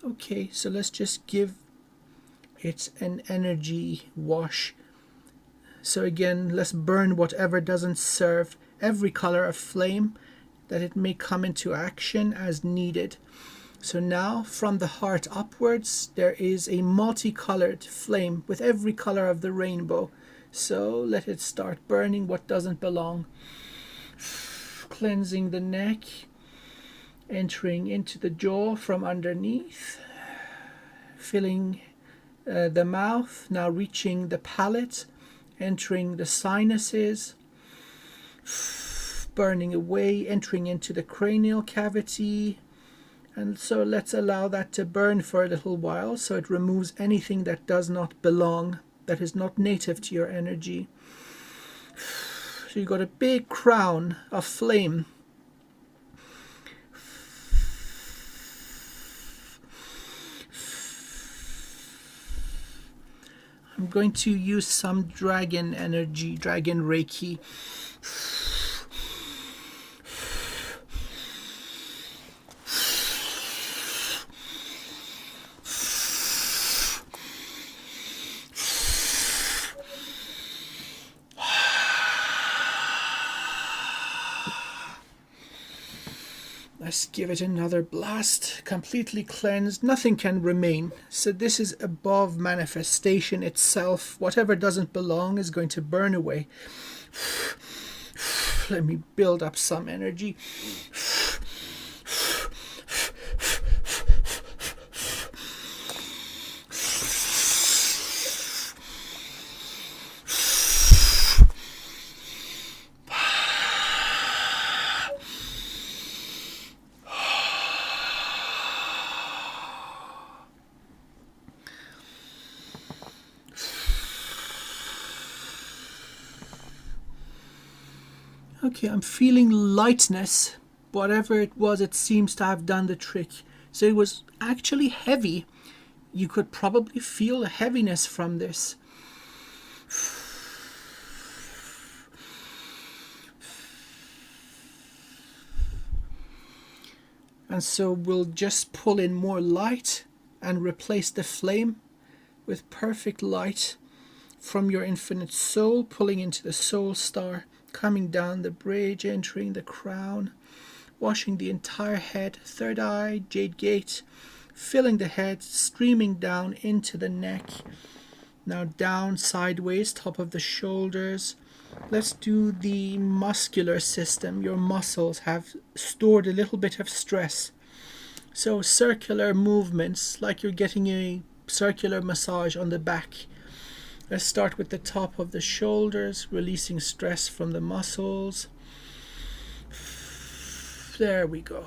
Okay, so let's just give it an energy wash. So again, let's burn whatever doesn't serve, every color of flame that it may come into action as needed. So now from the heart upwards, there is a multicolored flame with every color of the rainbow. So let it start burning what doesn't belong. Cleansing the neck, entering into the jaw from underneath, filling the mouth, now reaching the palate, entering the sinuses, burning away, entering into the cranial cavity. And so let's allow that to burn for a little while so it removes anything that does not belong, that is not native to your energy. So you've got a big crown of flame. I'm going to use some dragon energy, dragon Reiki. Let's give it another blast. Completely cleansed. Nothing can remain. So this is above manifestation itself. Whatever doesn't belong is going to burn away. Let me build up some energy. Okay, I'm feeling lightness. Whatever it was, it seems to have done the trick. So it was actually heavy. You could probably feel a heaviness from this. And so we'll just pull in more light and replace the flame with perfect light from your infinite soul, pulling into the soul star, coming down the bridge, entering the crown, washing the entire head, third eye, jade gate, filling the head, streaming down into the neck, now down sideways, top of the shoulders. Let's do the muscular system. Your muscles have stored a little bit of stress. So circular movements, like you're getting a circular massage on the back. Let's start with the top of the shoulders, releasing stress from the muscles. There we go.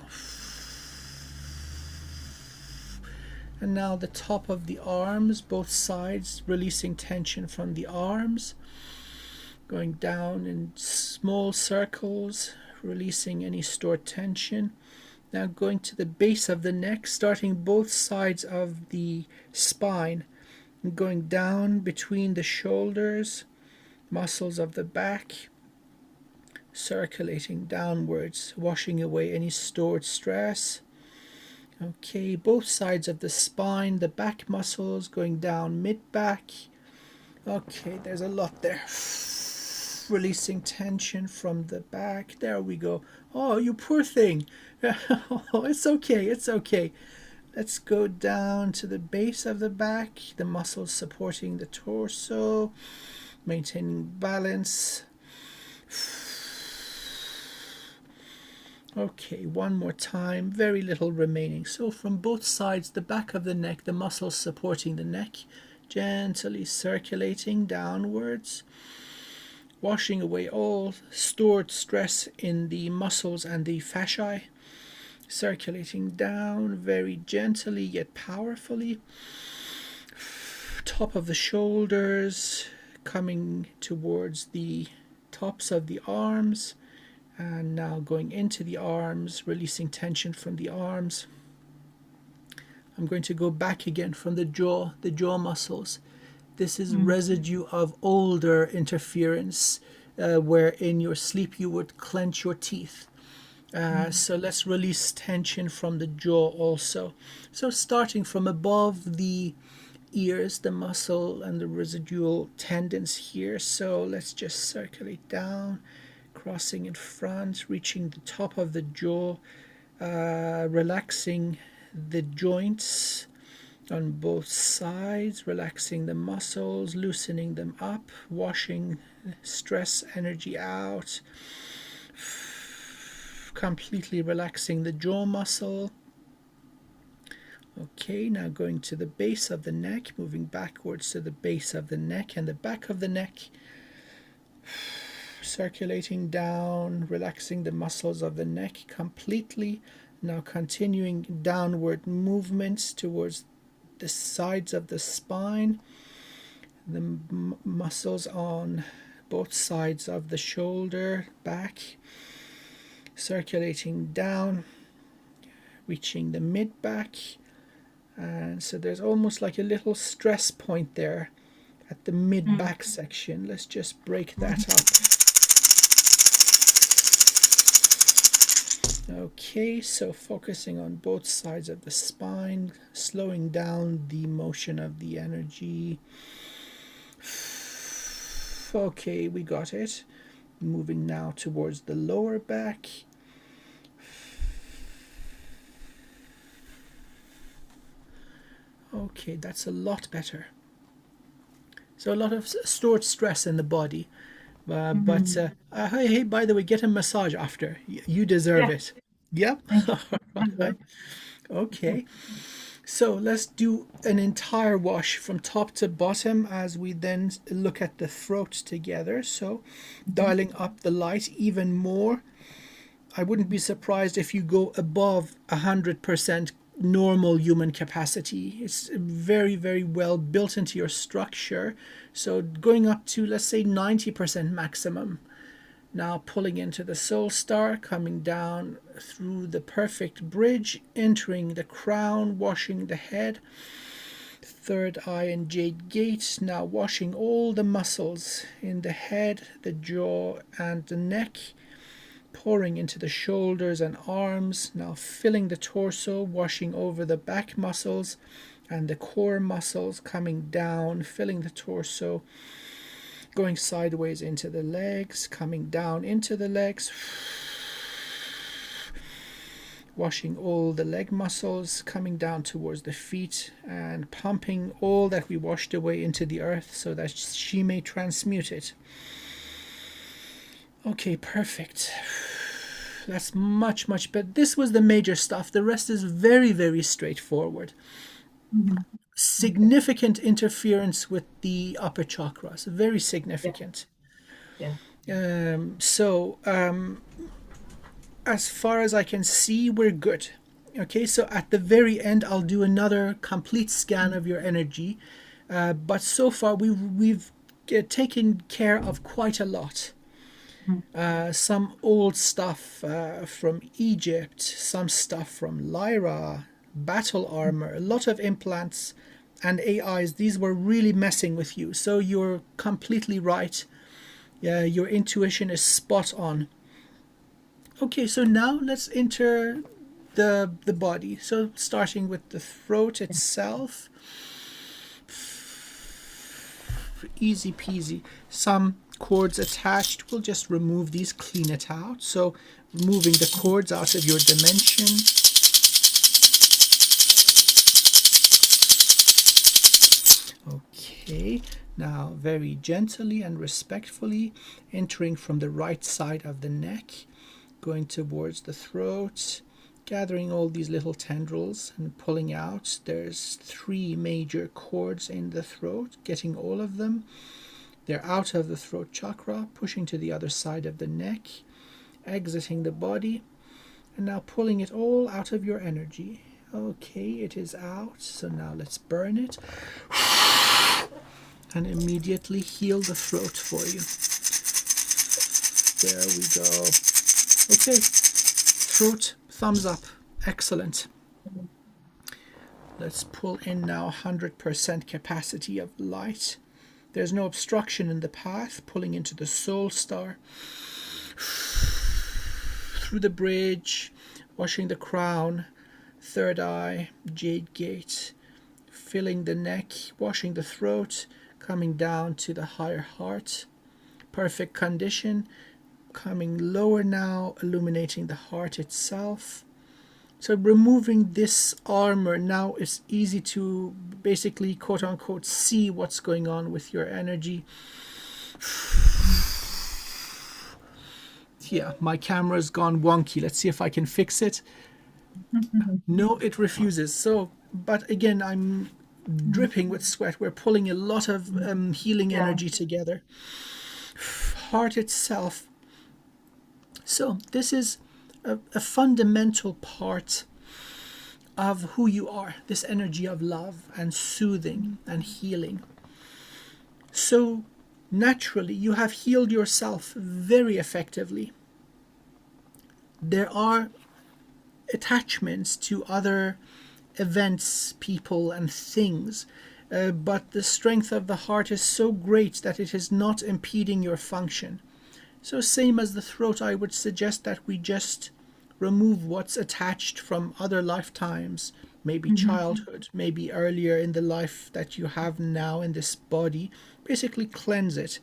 And now the top of the arms, both sides, releasing tension from the arms. Going down in small circles, releasing any stored tension. Now going to the base of the neck, starting both sides of the spine. Going down between the shoulders, muscles of the back, circulating downwards, washing away any stored stress. Okay, both sides of the spine, the back muscles going down mid-back. Okay, there's a lot there. Releasing tension from the back. There we go. Oh, you poor thing. Oh, it's okay, it's okay. Let's go down to the base of the back, the muscles supporting the torso, maintaining balance. Okay, one more time, very little remaining. So from both sides, the back of the neck, the muscles supporting the neck, gently circulating downwards, washing away all stored stress in the muscles and the fasciae, circulating down very gently yet powerfully. Top of the shoulders, coming towards the tops of the arms, and now going into the arms, releasing tension from the arms. I'm going to go back again from the jaw muscles. This is residue of older interference where in your sleep you would clench your teeth. So let's release tension from the jaw also. So starting from above the ears, the muscle and the residual tendons here. So let's just circulate down, crossing in front, reaching the top of the jaw, relaxing the joints on both sides, relaxing the muscles, loosening them up, washing stress energy out, completely relaxing the jaw muscle. Okay, now going to the base of the neck, moving backwards to the base of the neck and the back of the neck, circulating down, relaxing the muscles of the neck completely. Now continuing downward movements towards the sides of the spine, the muscles on both sides of the shoulder, back, circulating down, reaching the mid-back. And so there's almost like a little stress point there at the mid-back section. Let's just break that up. Okay, so focusing on both sides of the spine, slowing down the motion of the energy. Okay, we got it. Moving now towards the lower back. Okay, that's a lot better. So a lot of stored stress in the body. But hey, by the way, get a massage after. You deserve it. Yep. Thank you. Right. Okay. So let's do an entire wash from top to bottom as we then look at the throat together. So dialing up the light even more. I wouldn't be surprised if you go above 100% normal human capacity. It's very, very well built into your structure. So going up to, let's say, 90% maximum. Now pulling into the soul star, coming down through the perfect bridge, entering the crown, washing the head, third eye and jade gate, now washing all the muscles in the head, the jaw and the neck, pouring into the shoulders and arms, now filling the torso, washing over the back muscles and the core muscles, coming down, filling the torso, going sideways into the legs, coming down into the legs, washing all the leg muscles, coming down towards the feet and pumping all that we washed away into the earth so that she may transmute it. Okay, perfect. That's much better. This was the major stuff. The rest is very, very straightforward. Significant interference with the upper chakras, very significant. Yeah. As far as I can see, we're good. Okay, so at the very end, I'll do another complete scan of your energy. But so far, we've taken care of quite a lot. Some old stuff from Egypt, some stuff from Lyra, battle armor, a lot of implants and AIs. These were really messing with you. So you're completely right. Yeah, your intuition is spot on. Okay, so now let's enter the body. So starting with the throat itself, easy peasy. Some cords attached, we'll just remove these, clean it out. So removing the cords out of your dimension. Okay, now very gently and respectfully entering from the right side of the neck, going towards the throat, gathering all these little tendrils and pulling out. There's 3 major cords in the throat, getting all of them. They're out of the throat chakra, pushing to the other side of the neck, exiting the body, and now pulling it all out of your energy. Okay, it is out, so now let's burn it and immediately heal the throat for you. There we go. Okay, throat, thumbs up. Excellent. Let's pull in now 100% capacity of light. There's no obstruction in the path, pulling into the soul star. Through the bridge, washing the crown, third eye, jade gate, filling the neck, washing the throat, coming down to the higher heart. Perfect condition. Coming lower now, illuminating the heart itself. So removing this armor now is easy to basically quote unquote see what's going on with your energy. Yeah, my camera's gone wonky. Let's see if I can fix it. No, it refuses. So, but again, I'm dripping with sweat. We're pulling a lot of healing energy together. Heart itself. So this is a fundamental part of who you are, this energy of love and soothing and healing. So naturally, you have healed yourself very effectively. There are attachments to other events, people, and things, but the strength of the heart is so great that it is not impeding your function. So same as the throat, I would suggest that we just remove what's attached from other lifetimes, maybe childhood, maybe earlier in the life that you have now in this body. Basically cleanse it.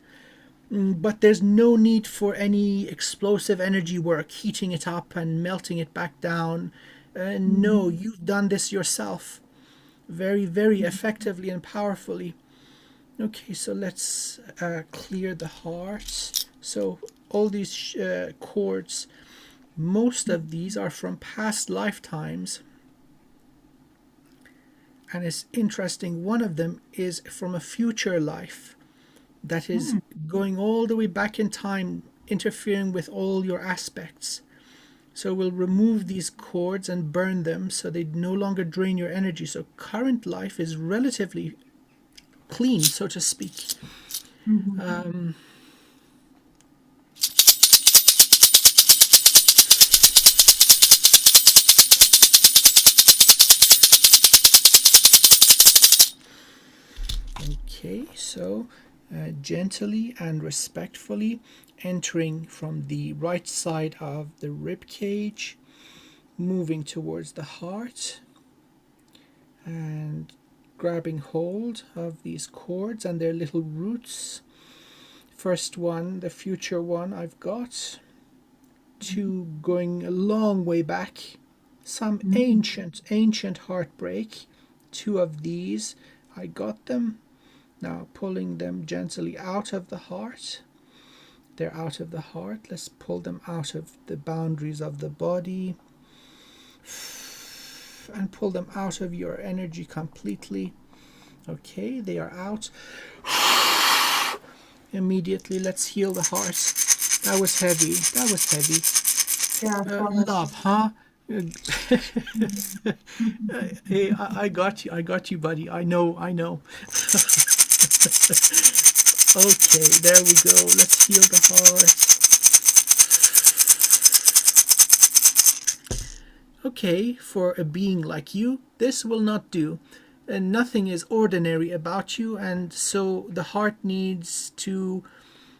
But there's no need for any explosive energy work, heating it up and melting it back down. No, you've done this yourself very, very effectively and powerfully. Okay, so let's clear the heart. So all these cords, most of these are from past lifetimes. And it's interesting, one of them is from a future life that is going all the way back in time, interfering with all your aspects. So we'll remove these cords and burn them so they no longer drain your energy. So current life is relatively clean, so to speak. Okay, so gently and respectfully entering from the right side of the rib cage, moving towards the heart and grabbing hold of these cords and their little roots. First one, the future one, I've got. 2 going a long way back. Some ancient heartbreak. 2 of these, I got them. Now pulling them gently out of the heart. They're out of the heart. Let's pull them out of the boundaries of the body and pull them out of your energy completely. Okay, they are out. Immediately, let's heal the heart. That was heavy. That was heavy. Love, huh? Hey, I got you. I got you, buddy. I know. Okay, there we go. Let's heal the heart. Okay, for a being like you, this will not do. And nothing is ordinary about you, and so the heart needs to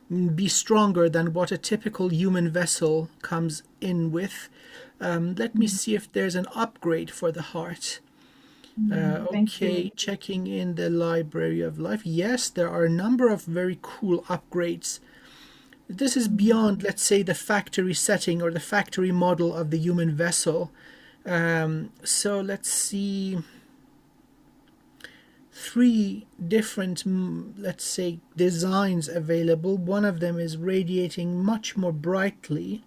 be stronger than what a typical human vessel comes in with. Let me see if there's an upgrade for the heart. Thank you. Okay, checking in the Library of Life. Yes, there are a number of very cool upgrades. This is beyond, let's say, the factory setting or the factory model of the human vessel. So let's see. Three different, let's say, designs available. One of them is radiating much more brightly.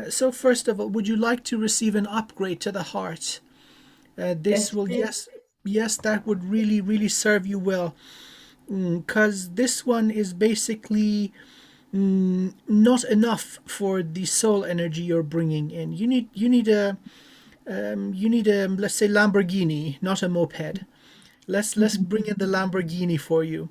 So first of all, would you like to receive an upgrade to the heart? This Yes, will, please. yes, that would really, really serve you well. Because this one is basically not enough for the soul energy you're bringing in. You need a let's say Lamborghini, not a moped. Let's bring in the Lamborghini for you.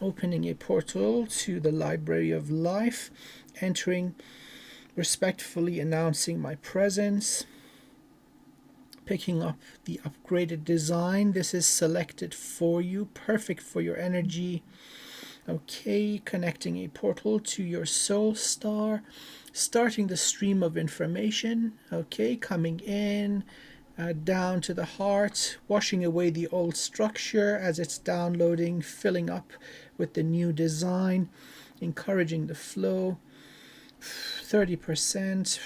Opening a portal to the Library of Life, entering, respectfully announcing my presence, picking up the upgraded design. This is selected for you, perfect for your energy. Okay, connecting a portal to your soul star, starting the stream of information. Okay, coming in, down to the heart, washing away the old structure as it's downloading, filling up with the new design, encouraging the flow. 30%,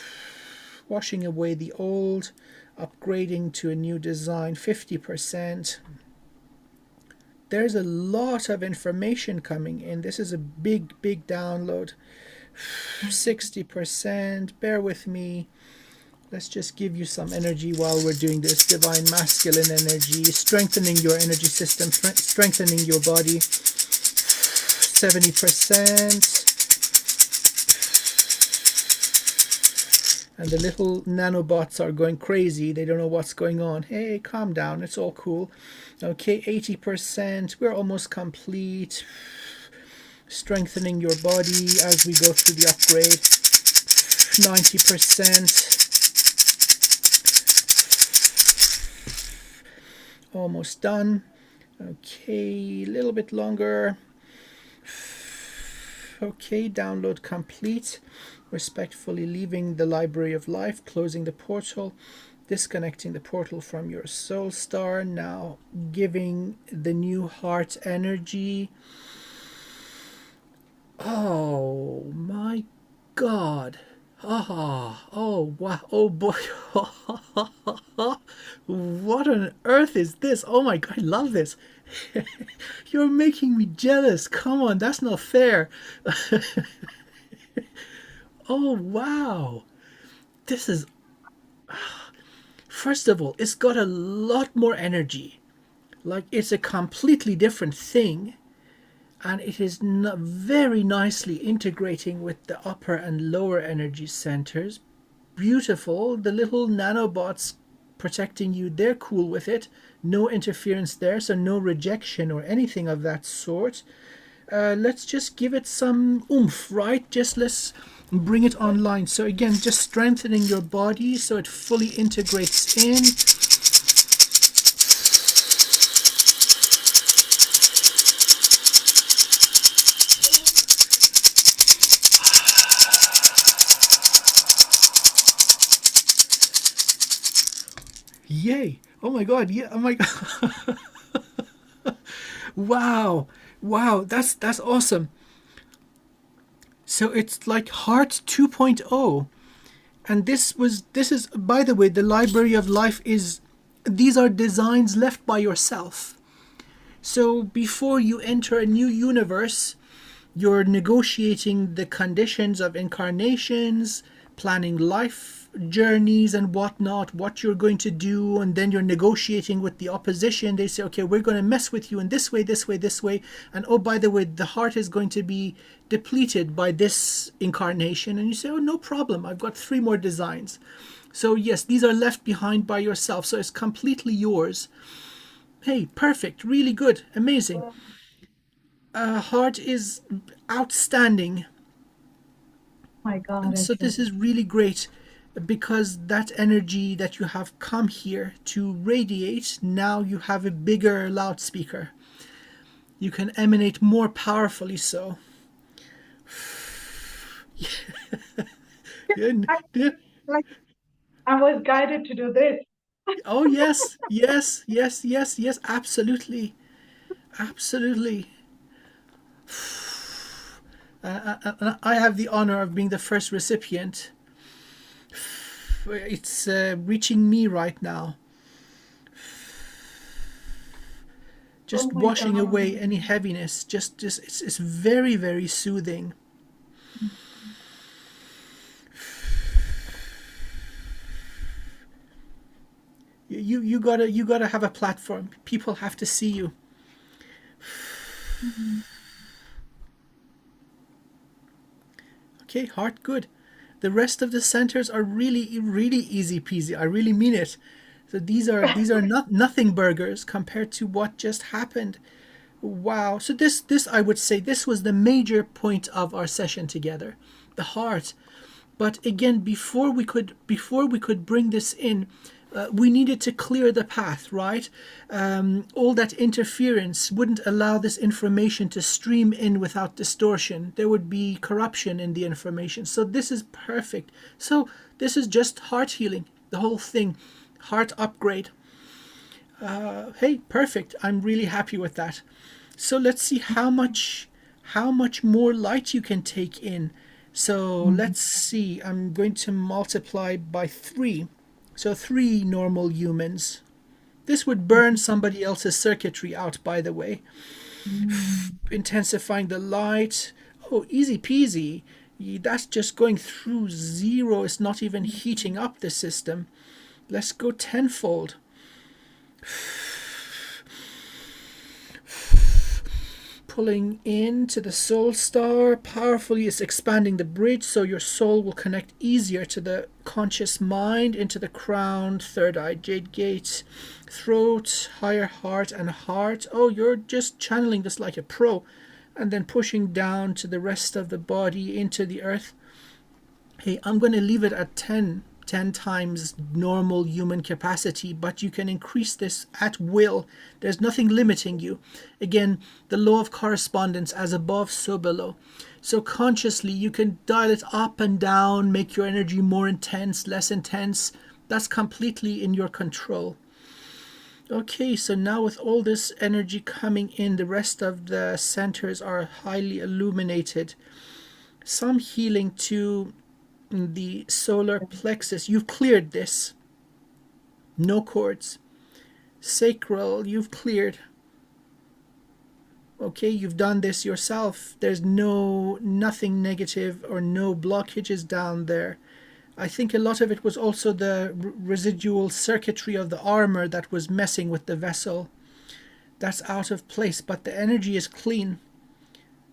washing away the old, upgrading to a new design. 50%. There's a lot of information coming in. This is a big download. 60%. Bear with me. Let's just give you some energy while we're doing this. Divine masculine energy, strengthening your energy system, strengthening your body. 70%. And the little nanobots are going crazy. They don't know what's going on. Hey, calm down. It's all cool. Okay, 80%. We're almost complete. Strengthening your body as we go through the upgrade. 90%. Almost done. Okay, a little bit longer. Okay, download complete. Respectfully leaving the Library of Life, closing the portal, disconnecting the portal from your soul star. Now giving the new heart energy. Oh my God. Oh wow, oh boy. What on earth is this? Oh my God, I love this. You're making me jealous. Come on, that's not fair. Oh wow. This is, first of all, it's got a lot more energy. Like it's a completely different thing. And it is very nicely integrating with the upper and lower energy centers. Beautiful. The little nanobots protecting you, they're cool with it. No interference there, so no rejection or anything of that sort. Let's just give it some oomph, right? Just let's bring it online. So again, just strengthening your body so it fully integrates in. Yay! Oh my God! Yeah! Oh my God! Wow! Wow! That's awesome. So it's like Heart 2.0, and this is, by the way, the Library of Life is, these are designs left by yourself. So before you enter a new universe, you're negotiating the conditions of incarnations, planning life journeys and whatnot, what you're going to do, and then you're negotiating with the opposition. They say, okay, we're going to mess with you in this way, this way, this way. And oh, by the way, the heart is going to be depleted by this incarnation. And you say, oh, no problem. I've got 3 more designs. So yes, these are left behind by yourself. So it's completely yours. Hey, perfect. Really good. Amazing. Heart is outstanding. My God, And so Ajay. this is really great because that energy that you have come here to radiate, now you have a bigger loudspeaker. You can emanate more powerfully so. Yeah, I, like I was guided to do this. oh, yes, yes, yes, yes, yes, absolutely. Absolutely. I have the honor of being the first recipient. It's reaching me right now. Oh Just my washing God. away any heaviness. Just it's very, very soothing. You gotta have a platform. People have to see you. Mhm. Okay, heart, good. The rest of the centers are really, really easy peasy. I really mean it. So these are not nothing burgers compared to what just happened. Wow. So this I would say this was the major point of our session together, the heart. But again, before we could bring this in, we needed to clear the path, right? All that interference wouldn't allow this information to stream in without distortion. There would be corruption in the information. So this is perfect. So this is just heart healing, the whole thing, heart upgrade. Hey, perfect. I'm really happy with that. So let's see how much more light you can take in. So Mhm. let's see. I'm going to multiply by 3. So 3 normal humans. This would burn somebody else's circuitry out, by the way. Mhm. Intensifying the light. Oh, easy peasy. That's just going through 0. It's not even heating up the system. Let's go tenfold. Pulling into the soul star powerfully is expanding the bridge so your soul will connect easier to the conscious mind, into the crown, third eye, jade gate, throat, higher heart, and heart. Oh, you're just channeling this like a pro. And then pushing down to the rest of the body, into the earth. Hey, I'm going to leave it at 10 times normal human capacity, but you can increase this at will. There's nothing limiting you. Again, the law of correspondence, as above, so below. So consciously, you can dial it up and down, make your energy more intense, less intense. That's completely in your control. Okay, so now with all this energy coming in, the rest of the centers are highly illuminated. Some healing to the solar plexus. You've cleared this. No cords. Sacral, you've cleared. Okay, you've done this yourself. There's nothing negative or no blockages down there. I think a lot of it was also the residual circuitry of the armor that was messing with the vessel. That's out of place, but the energy is clean.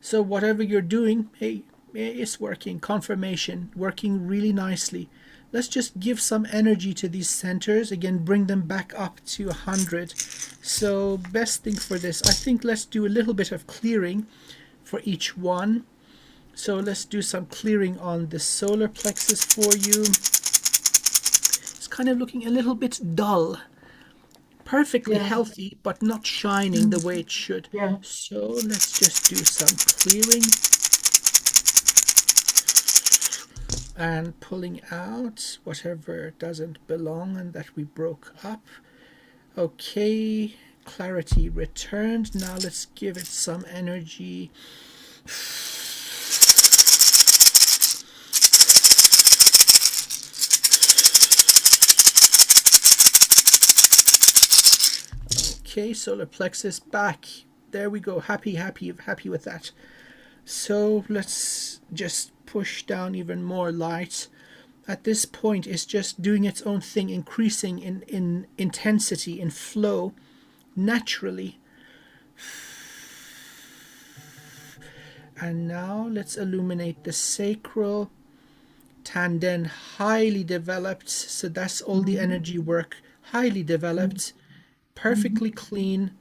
So whatever you're doing, hey, it's working. Confirmation, working really nicely. Let's just give some energy to these centers. Again, bring them back up to 100. So best thing for this, I think let's do a little bit of clearing for each one. So let's do some clearing on the solar plexus for you. It's kind of looking a little bit dull. Perfectly Yeah. healthy, but not shining the Mhm. way it should. Yeah. So let's just do some clearing and pulling out whatever doesn't belong and that we broke up. Okay, clarity returned. Now let's give it some energy. Okay, solar plexus back. There we go. Happy with that. So let's just push down even more light. At this point, it's just doing its own thing, increasing in intensity, in flow, naturally. And now let's illuminate the sacral. Tanden, highly developed. So that's all the Mhm. energy work. Highly developed, Mhm. perfectly clean.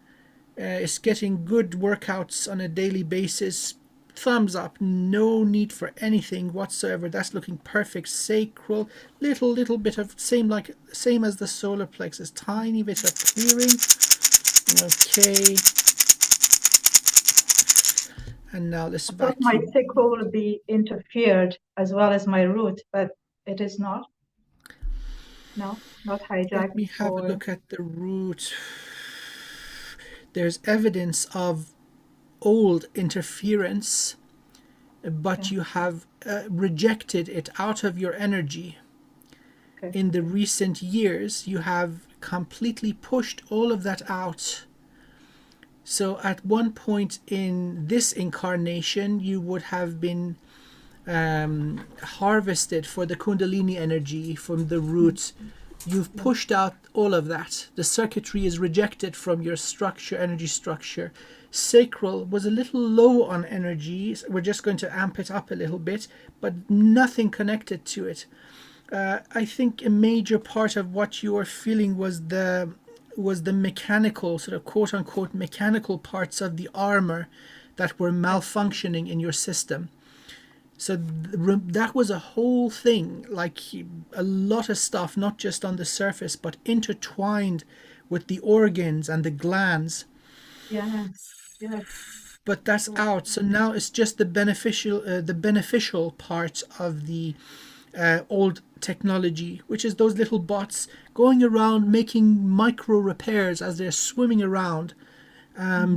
Is getting good workouts on a daily basis. Thumbs up. No need for anything whatsoever. That's looking perfect. Sacral. Little bit of same as the solar plexus. Tiny bit of clearing. Okay. And now let's I thought my vacuum. sacral would be interfered as well as my root, but it is not. No, not Let hijacked me have a or look at the root. There's evidence of old interference, but okay, you have rejected it out of your energy. okay. In the recent years, you have completely pushed all of that out. So at one point in this incarnation, you would have been harvested for the Kundalini energy from the roots. You've Yes. pushed out all of that. The circuitry is rejected from your structure, energy structure. Sacral was a little low on energy. We're just going to amp it up a little bit, but nothing connected to it. I think a major part of what you were feeling was the mechanical, sort of quote unquote mechanical parts of the armor that were malfunctioning in your system. So that was a whole thing, like a lot of stuff, not just on the surface, but intertwined with the organs and the glands. Yes. Yes. But that's Yes. out. So now it's just the beneficial part of the old technology, which is those little bots going around making micro repairs as they're swimming around,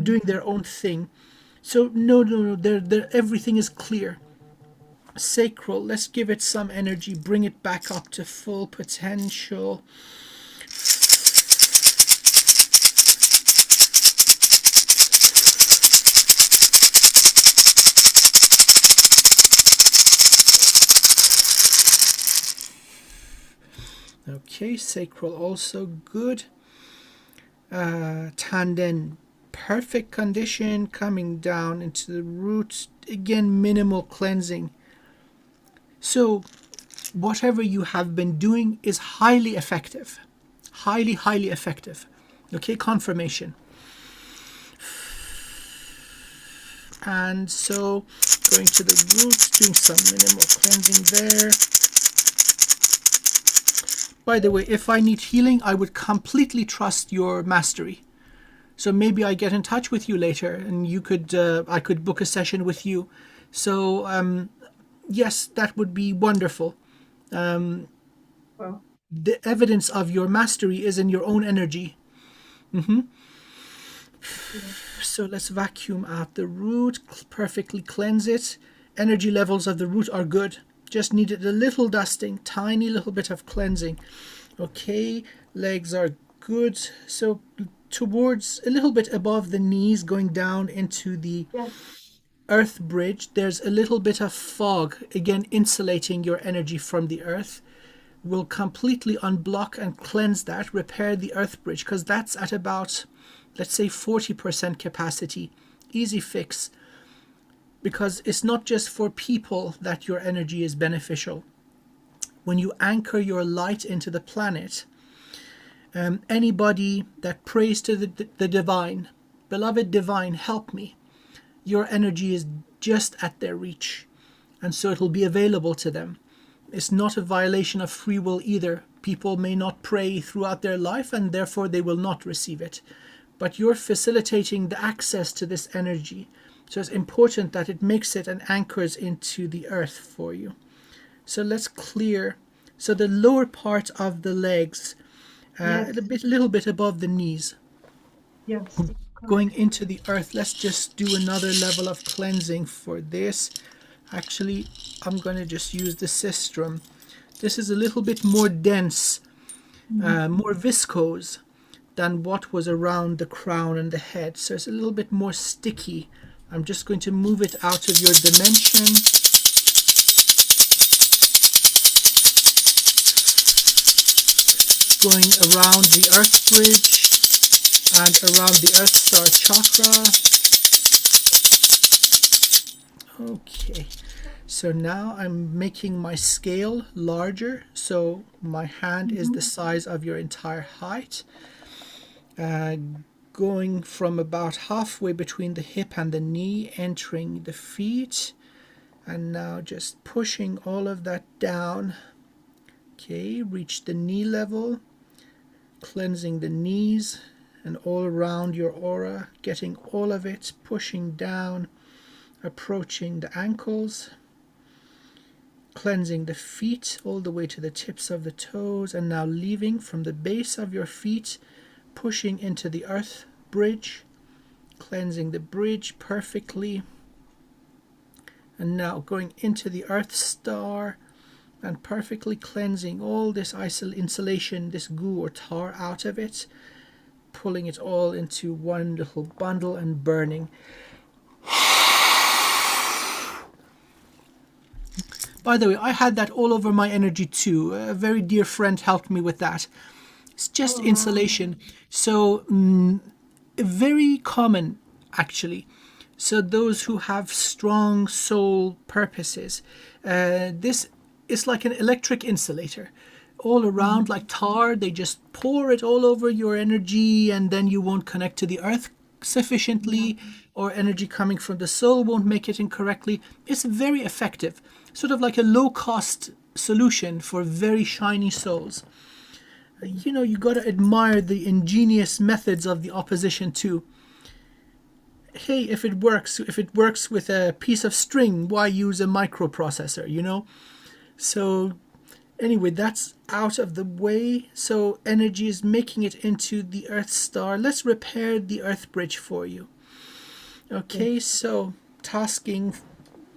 doing their own thing. So no, no, no, everything is clear. Sacral, let's give it some energy, bring it back up to full potential. Okay, sacral also good. Tanden, perfect condition, coming down into the roots. Again, minimal cleansing. So whatever you have been doing is highly effective. Highly, highly effective. Okay, confirmation. And so going to the roots, doing some minimal cleansing there. By the way, if I need healing, I would completely trust your mastery. So maybe I get in touch with you later, and I could book a session with you. So yes, that would be wonderful. Well, The evidence of your mastery is in your own energy. yeah. So let's vacuum out the root, perfectly cleanse it. Energy levels of the root are good. Just needed a little dusting, tiny little bit of cleansing. Okay, legs are good. So towards a little bit above the knees, going down into the Yes. earth bridge, there's a little bit of fog, again insulating your energy from the earth. Will completely unblock and cleanse that, repair the earth bridge, because that's at about, let's say, 40% capacity. Easy fix. Because it's not just for people that your energy is beneficial. When you anchor your light into the planet, anybody that prays to the divine, beloved divine, help me, your energy is just at their reach. And so it'll be available to them. It's not a violation of free will either. People may not pray throughout their life and therefore they will not receive it. But you're facilitating the access to this energy. So it's important that it makes it and anchors into the earth for you. So let's clear. So the lower part of the legs, Yes. a little bit above the knees, Yes. going Correct. into the earth. Let's just do another level of cleansing for this. Actually, I'm going to just use the sistrum. This is a little bit more dense, more viscose than what was around the crown and the head. So it's a little bit more sticky. I'm just going to move it out of your dimension. Going around the earth bridge and around the earth star chakra. Okay, so now I'm making my scale larger, so my hand is the size of your entire height. Going from about halfway between the hip and the knee, entering the feet, and now just pushing all of that down. Okay, reach the knee level, cleansing the knees and all around your aura, getting all of it, pushing down approaching the ankles, cleansing the feet all the way to the tips of the toes, and now leaving from the base of your feet, pushing into the earth bridge, cleansing the bridge perfectly, and now going into the earth star and perfectly cleansing all this insulation, this goo or tar out of it, pulling it all into one little bundle and burning. By the way, I had that all over my energy too. A very dear friend helped me with that. It's just insulation. So very common actually. So those who have strong soul purposes, this is like an electric insulator. All around like tar, they just pour it all over your energy, and then you won't connect to the earth sufficiently, or energy coming from the soul won't make it incorrectly. It's very effective, sort of like a low-cost solution for very shiny souls. You know, you got to admire the ingenious methods of the opposition too. Hey, if it works with a piece of string, why use a microprocessor, you know? So anyway, that's out of the way. So energy is making it into the Earth star. Let's repair the Earth bridge for you. Okay, so tasking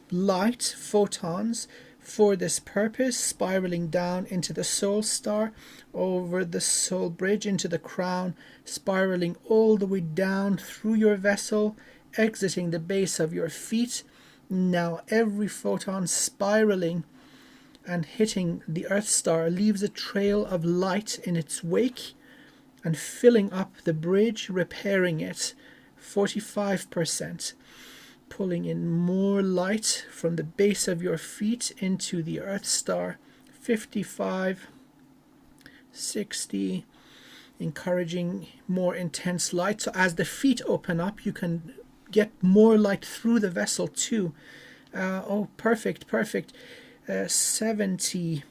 light photons for this purpose, spiraling down into the soul star, over the soul bridge into the crown, spiraling all the way down through your vessel, exiting the base of your feet. Now every photon spiraling and hitting the Earth star leaves a trail of light in its wake and filling up the bridge, repairing it 45%, pulling in more light from the base of your feet into the Earth star, 55, 60, encouraging more intense light. So as the feet open up, you can get more light through the vessel too. Oh, perfect. 70,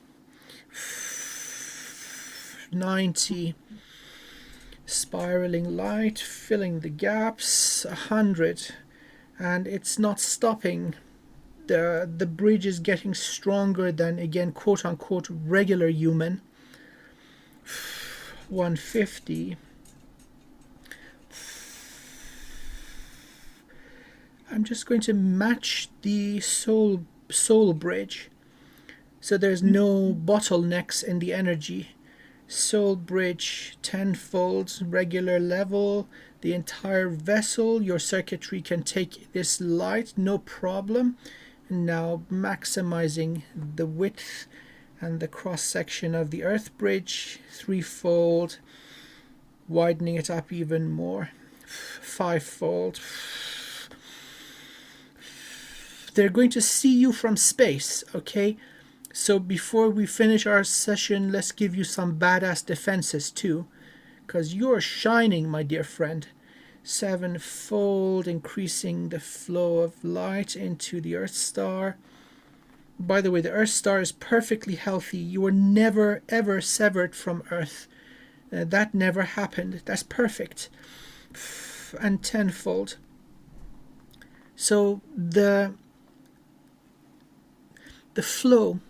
90, spiraling light, filling the gaps, 100, and it's not stopping. The bridge is getting stronger than, again, quote unquote, regular human. 150. I'm just going to match the soul bridge, so there's no bottlenecks in the energy. Soul bridge tenfold, regular level, the entire vessel, your circuitry can take this light, no problem. Now maximizing the width and the cross section of the earth bridge, threefold, widening it up even more, fivefold. They're going to see you from space, okay? So before we finish our session, let's give you some badass defenses too, because you're shining, my dear friend. Sevenfold, increasing the flow of light into the Earth star. By the way, the Earth star is perfectly healthy. You were never ever severed from Earth. That never happened. That's perfect. And tenfold. So the flow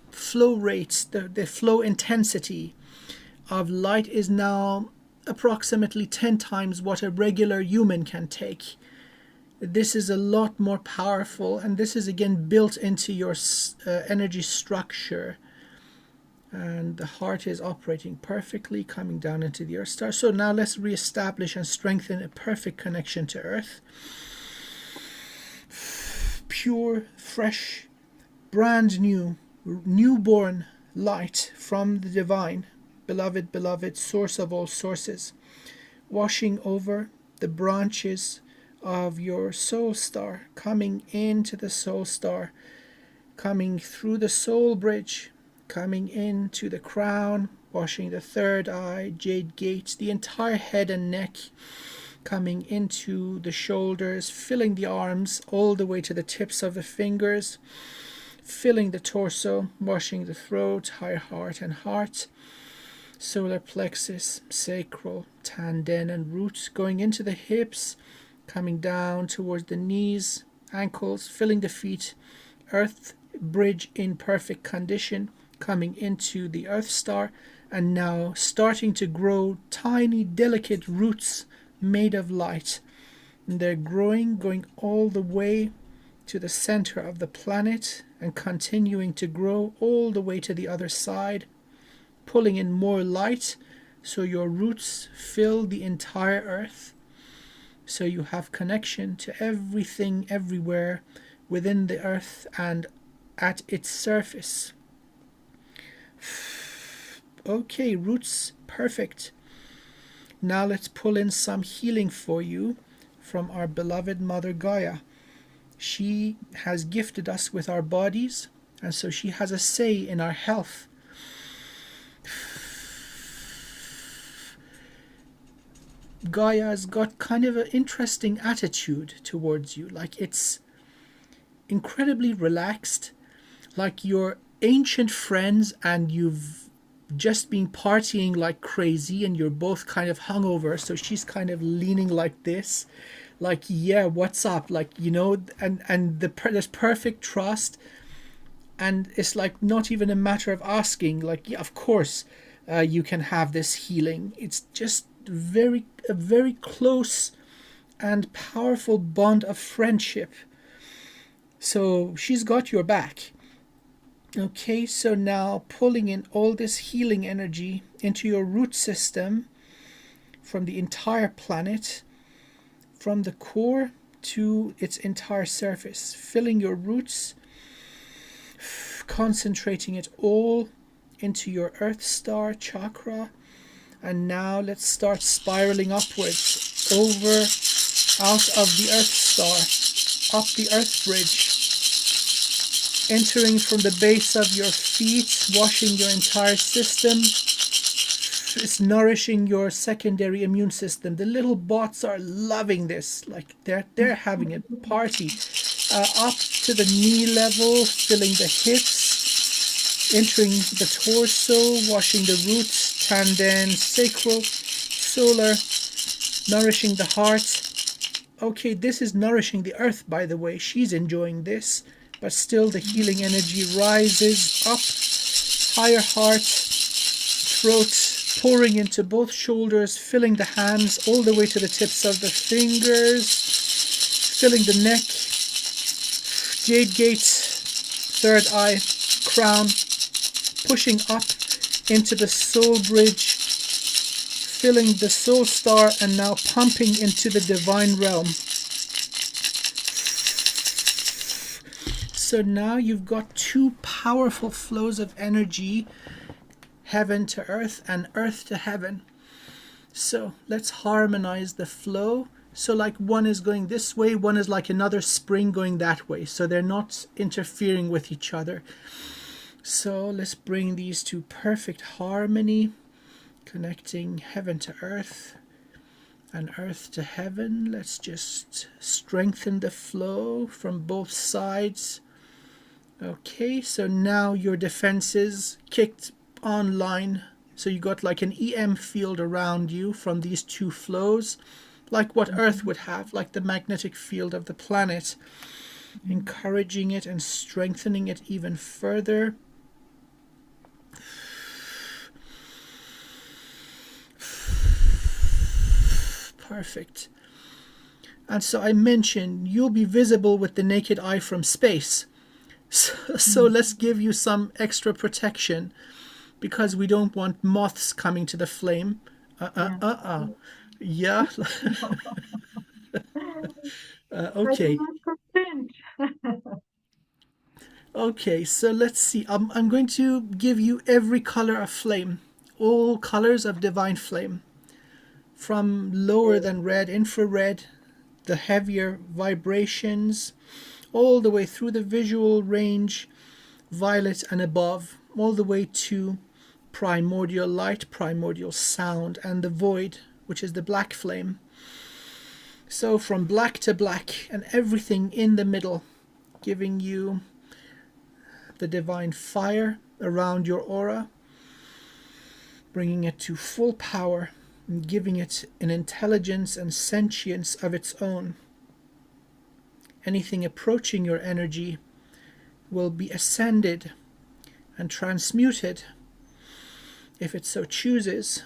rates, the flow intensity of light is now approximately 10 times what a regular human can take. This is a lot more powerful, and this is again built into your energy structure. And the heart is operating perfectly, coming down into the Earth star. So now let's reestablish and strengthen a perfect connection to Earth. Pure, fresh, brand new, newborn light from the divine, beloved source of all sources, washing over the branches of your soul star, coming into the soul star, coming through the soul bridge, coming into the crown, washing the third eye, jade gate, the entire head and neck, coming into the shoulders, filling the arms all the way to the tips of the fingers, filling the torso, washing the throat, high heart and heart, solar plexus, sacral, tanden and root, going into the hips, coming down towards the knees, ankles, filling the feet, earth bridge in perfect condition, coming into the Earth star, and now starting to grow tiny, delicate roots made of light. And they're growing, going all the way to the center of the planet and continuing to grow all the way to the other side, pulling in more light so your roots fill the entire Earth. So you have connection to everything, everywhere within the Earth and at its surface. Okay, roots, perfect. Now let's pull in some healing for you from our beloved Mother Gaia. She has gifted us with our bodies, and so she has a say in our health. Gaia's got kind of an interesting attitude towards you, like it's incredibly relaxed, like you're ancient friends and you've just been partying like crazy and you're both kind of hungover, so she's kind of leaning like this, like, yeah, what's up, like, you know, and there's perfect trust, and it's like not even a matter of asking, like, yeah, of course, you can have this healing. It's just a very close and powerful bond of friendship. So she's got your back. Okay, so now pulling in all this healing energy into your root system from the entire planet, from the core to its entire surface, filling your roots, concentrating it all into your Earth Star chakra. And now let's start spiraling upwards, over, out of the Earth Star, up the Earth Bridge, entering from the base of your feet, washing your entire system. It's nourishing your secondary immune system. The little bots are loving this, like they're having a party. Up to the knee level, filling the hips, entering the torso, washing the roots, tendon, sacral, solar, nourishing the heart. Okay, this is nourishing the earth, by the way. She's enjoying this, but still the healing energy rises up, higher heart, throat, pouring into both shoulders, filling the hands all the way to the tips of the fingers, filling the neck, jade gate, third eye, crown, pushing up into the soul bridge, filling the soul star, and now pumping into the divine realm. So now you've got two powerful flows of energy, heaven to earth and earth to heaven. So let's harmonize the flow. So like one is going this way, one is like another spring going that way. So they're not interfering with each other. So let's bring these to perfect harmony, connecting heaven to earth and earth to heaven. Let's just strengthen the flow from both sides. Okay, so now your defenses kicked online. So you got like an EM field around you from these two flows, like what Earth would have, like the magnetic field of the planet, encouraging it and strengthening it even further. Perfect. And so I mentioned you'll be visible with the naked eye from space. So let's give you some extra protection, because we don't want moths coming to the flame. Yeah. Okay. Okay, so let's see. I'm going to give you every color of flame, all colors of divine flame, from lower than red, infrared, the heavier vibrations, all the way through the visual range, violet and above, all the way to primordial light, primordial sound, and the void, which is the black flame. So from black to black and everything in the middle, giving you the divine fire around your aura, bringing it to full power and giving it an intelligence and sentience of its own. Anything approaching your energy will be ascended and transmuted, if it so chooses,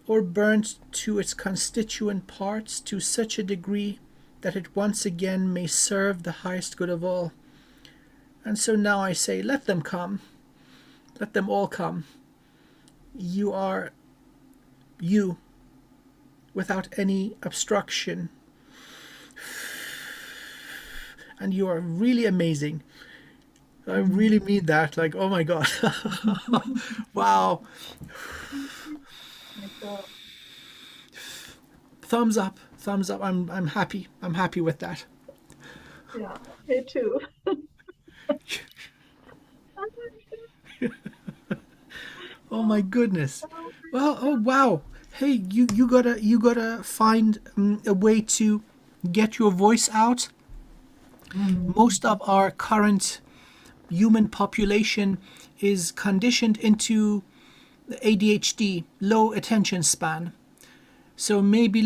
or burnt to its constituent parts to such a degree that it once again may serve the highest good of all. And so now I say, let them come. Let them all come. You are you, without any obstruction. And you are really amazing. I really mean that. Like, oh my God. Wow. My God. Thumbs up. Thumbs up. I'm happy. I'm happy with that. Yeah, me too. Oh my goodness. Oh Well, oh wow. Hey, you gotta find a way to get your voice out. my God. Most of our current human population is conditioned into ADHD, low attention span. So maybe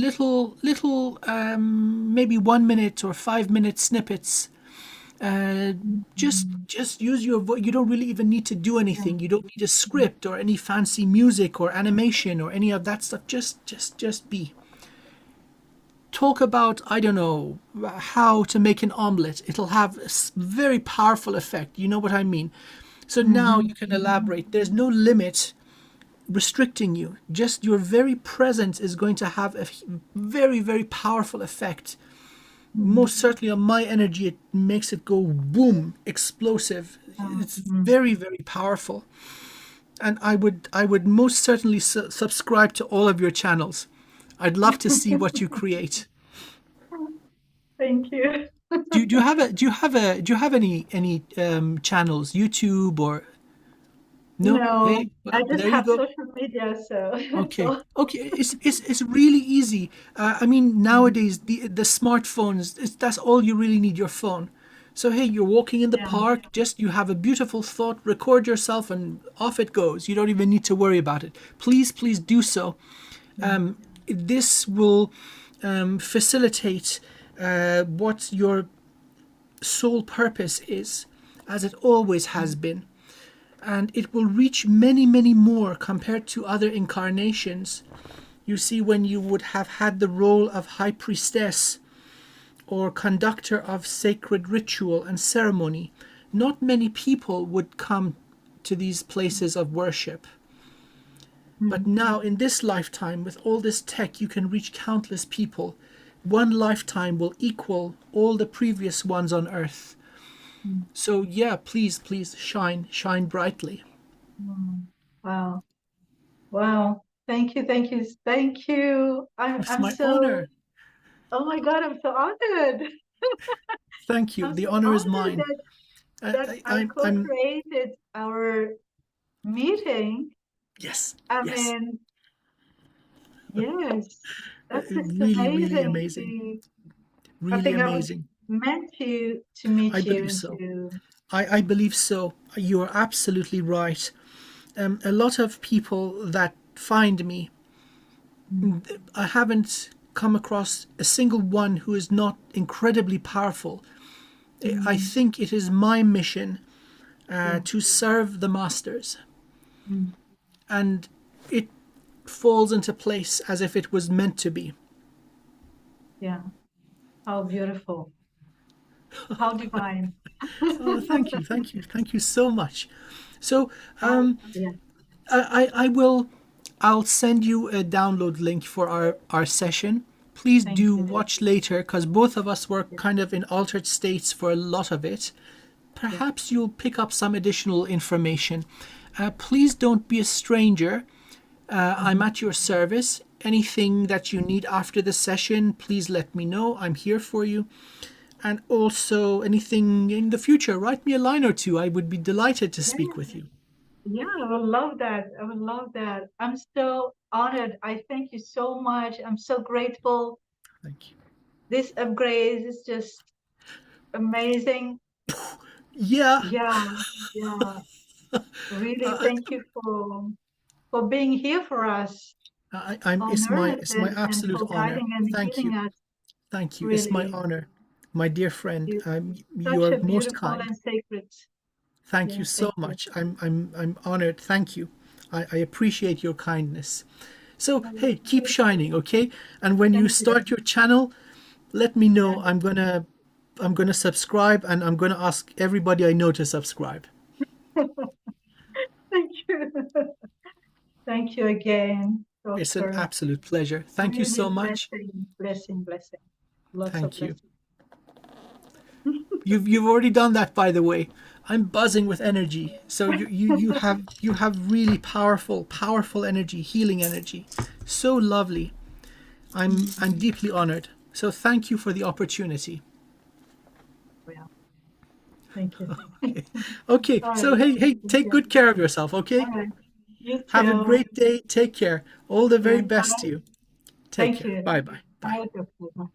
maybe 1 minute or 5 minute snippets. Uh, just use your voice. You don't really even need to do Yeah. anything. You don't need a script or any fancy music or animation or any of that stuff. Just be. Talk about, I don't know, how to make an omelet. It'll have a very powerful effect. You know what I mean? So now Mhm. you can elaborate. There's no limit restricting you. Just your very presence is going to have a very, very powerful effect. Most certainly on my energy, it makes it go boom, explosive. It's Mhm. very, very powerful. And I would most certainly subscribe to all of your channels. I'd love to see what you create. Thank you. Do you have any channels, YouTube or no? No, Hey, I well, just there you have go. social media, so that's Okay, all. okay, it's really easy. I mean, nowadays the smartphones, that's all you really need, your phone. So hey, you're walking in the Yeah. park, just you have a beautiful thought, record yourself, and off it goes. You don't even need to worry about it. Please, please do so. This will facilitate what your sole purpose is, as it always has been, and it will reach many, many more compared to other incarnations. You see, when you would have had the role of high priestess or conductor of sacred ritual and ceremony, not many people would come to these places of worship. But Mm. now, in this lifetime, with all this tech, you can reach countless people. One lifetime will equal all the previous ones on earth. Mm. So, yeah, please, please shine, shine brightly. Mm. Wow. Wow. Thank you. Thank you. Thank you. It's I'm my so, honor. oh my God, I'm so honored. Thank you. I'm The so honor is honored mine. that I I'm co-created our meeting. yes, I yes. mean, yes, that's just Really, really amazing amazing. to, I Really think I was amazing. meant to I meet you believe and so. to, I believe so. You are absolutely right. A lot of people that find me, mm, I haven't come across a single one who is not incredibly powerful. I mm, think it is my mission yeah, to serve the masters, mm, and it falls into place as if it was meant to be. yeah, how beautiful, how divine. Oh, thank you, thank you, thank you so much. So, How, yeah, I will. I'll send you a download link for our session. Please thank do you. watch later because both of us were Yeah, kind of in altered states for a lot of it. yeah, Perhaps you'll pick up some additional information. Please don't be a stranger. I'm mhm. at your service. Anything that you need after the session, please let me know. I'm here for you. And also, anything in the future, write me a line or two. I would be delighted to speak Yeah, with you. yeah, I would love that. I would love that. I'm so honored. I thank you so much. I'm so grateful. Thank you. This upgrade is just amazing. Yeah, Yeah, yeah. Really, thank you for being here for us I'm. on It's my. Earth It's my and absolute for honor. guiding and Thank healing you. us. Thank you. It's my Really, honor. my dear friend. You such You're a most beautiful kind. and sacred. Thank you Yeah, so thank you. much. I'm honored. Thank you. I appreciate your kindness. So hey, keep shining, okay? And when you Thank you. start your channel, let me Yeah, know. I'm gonna subscribe, and I'm gonna ask everybody I know to subscribe. thank you. Thank you again, It's an Doctor. absolute pleasure. Thank you so Really much. blessing, blessing, blessing. Lots of Thank you. blessings. You've already done that, by the way. I'm buzzing with energy. So you have really powerful energy, healing energy. So lovely. I'm deeply honored. So thank you for the opportunity. Well, thank you. Okay. Okay. All So right. hey, Thank take you. good care of yourself, All okay? right. You Have a too. great day. Take care. All the very Yeah. best to you. Take Thank care. you. Bye bye. Bye. Bye, Doctor.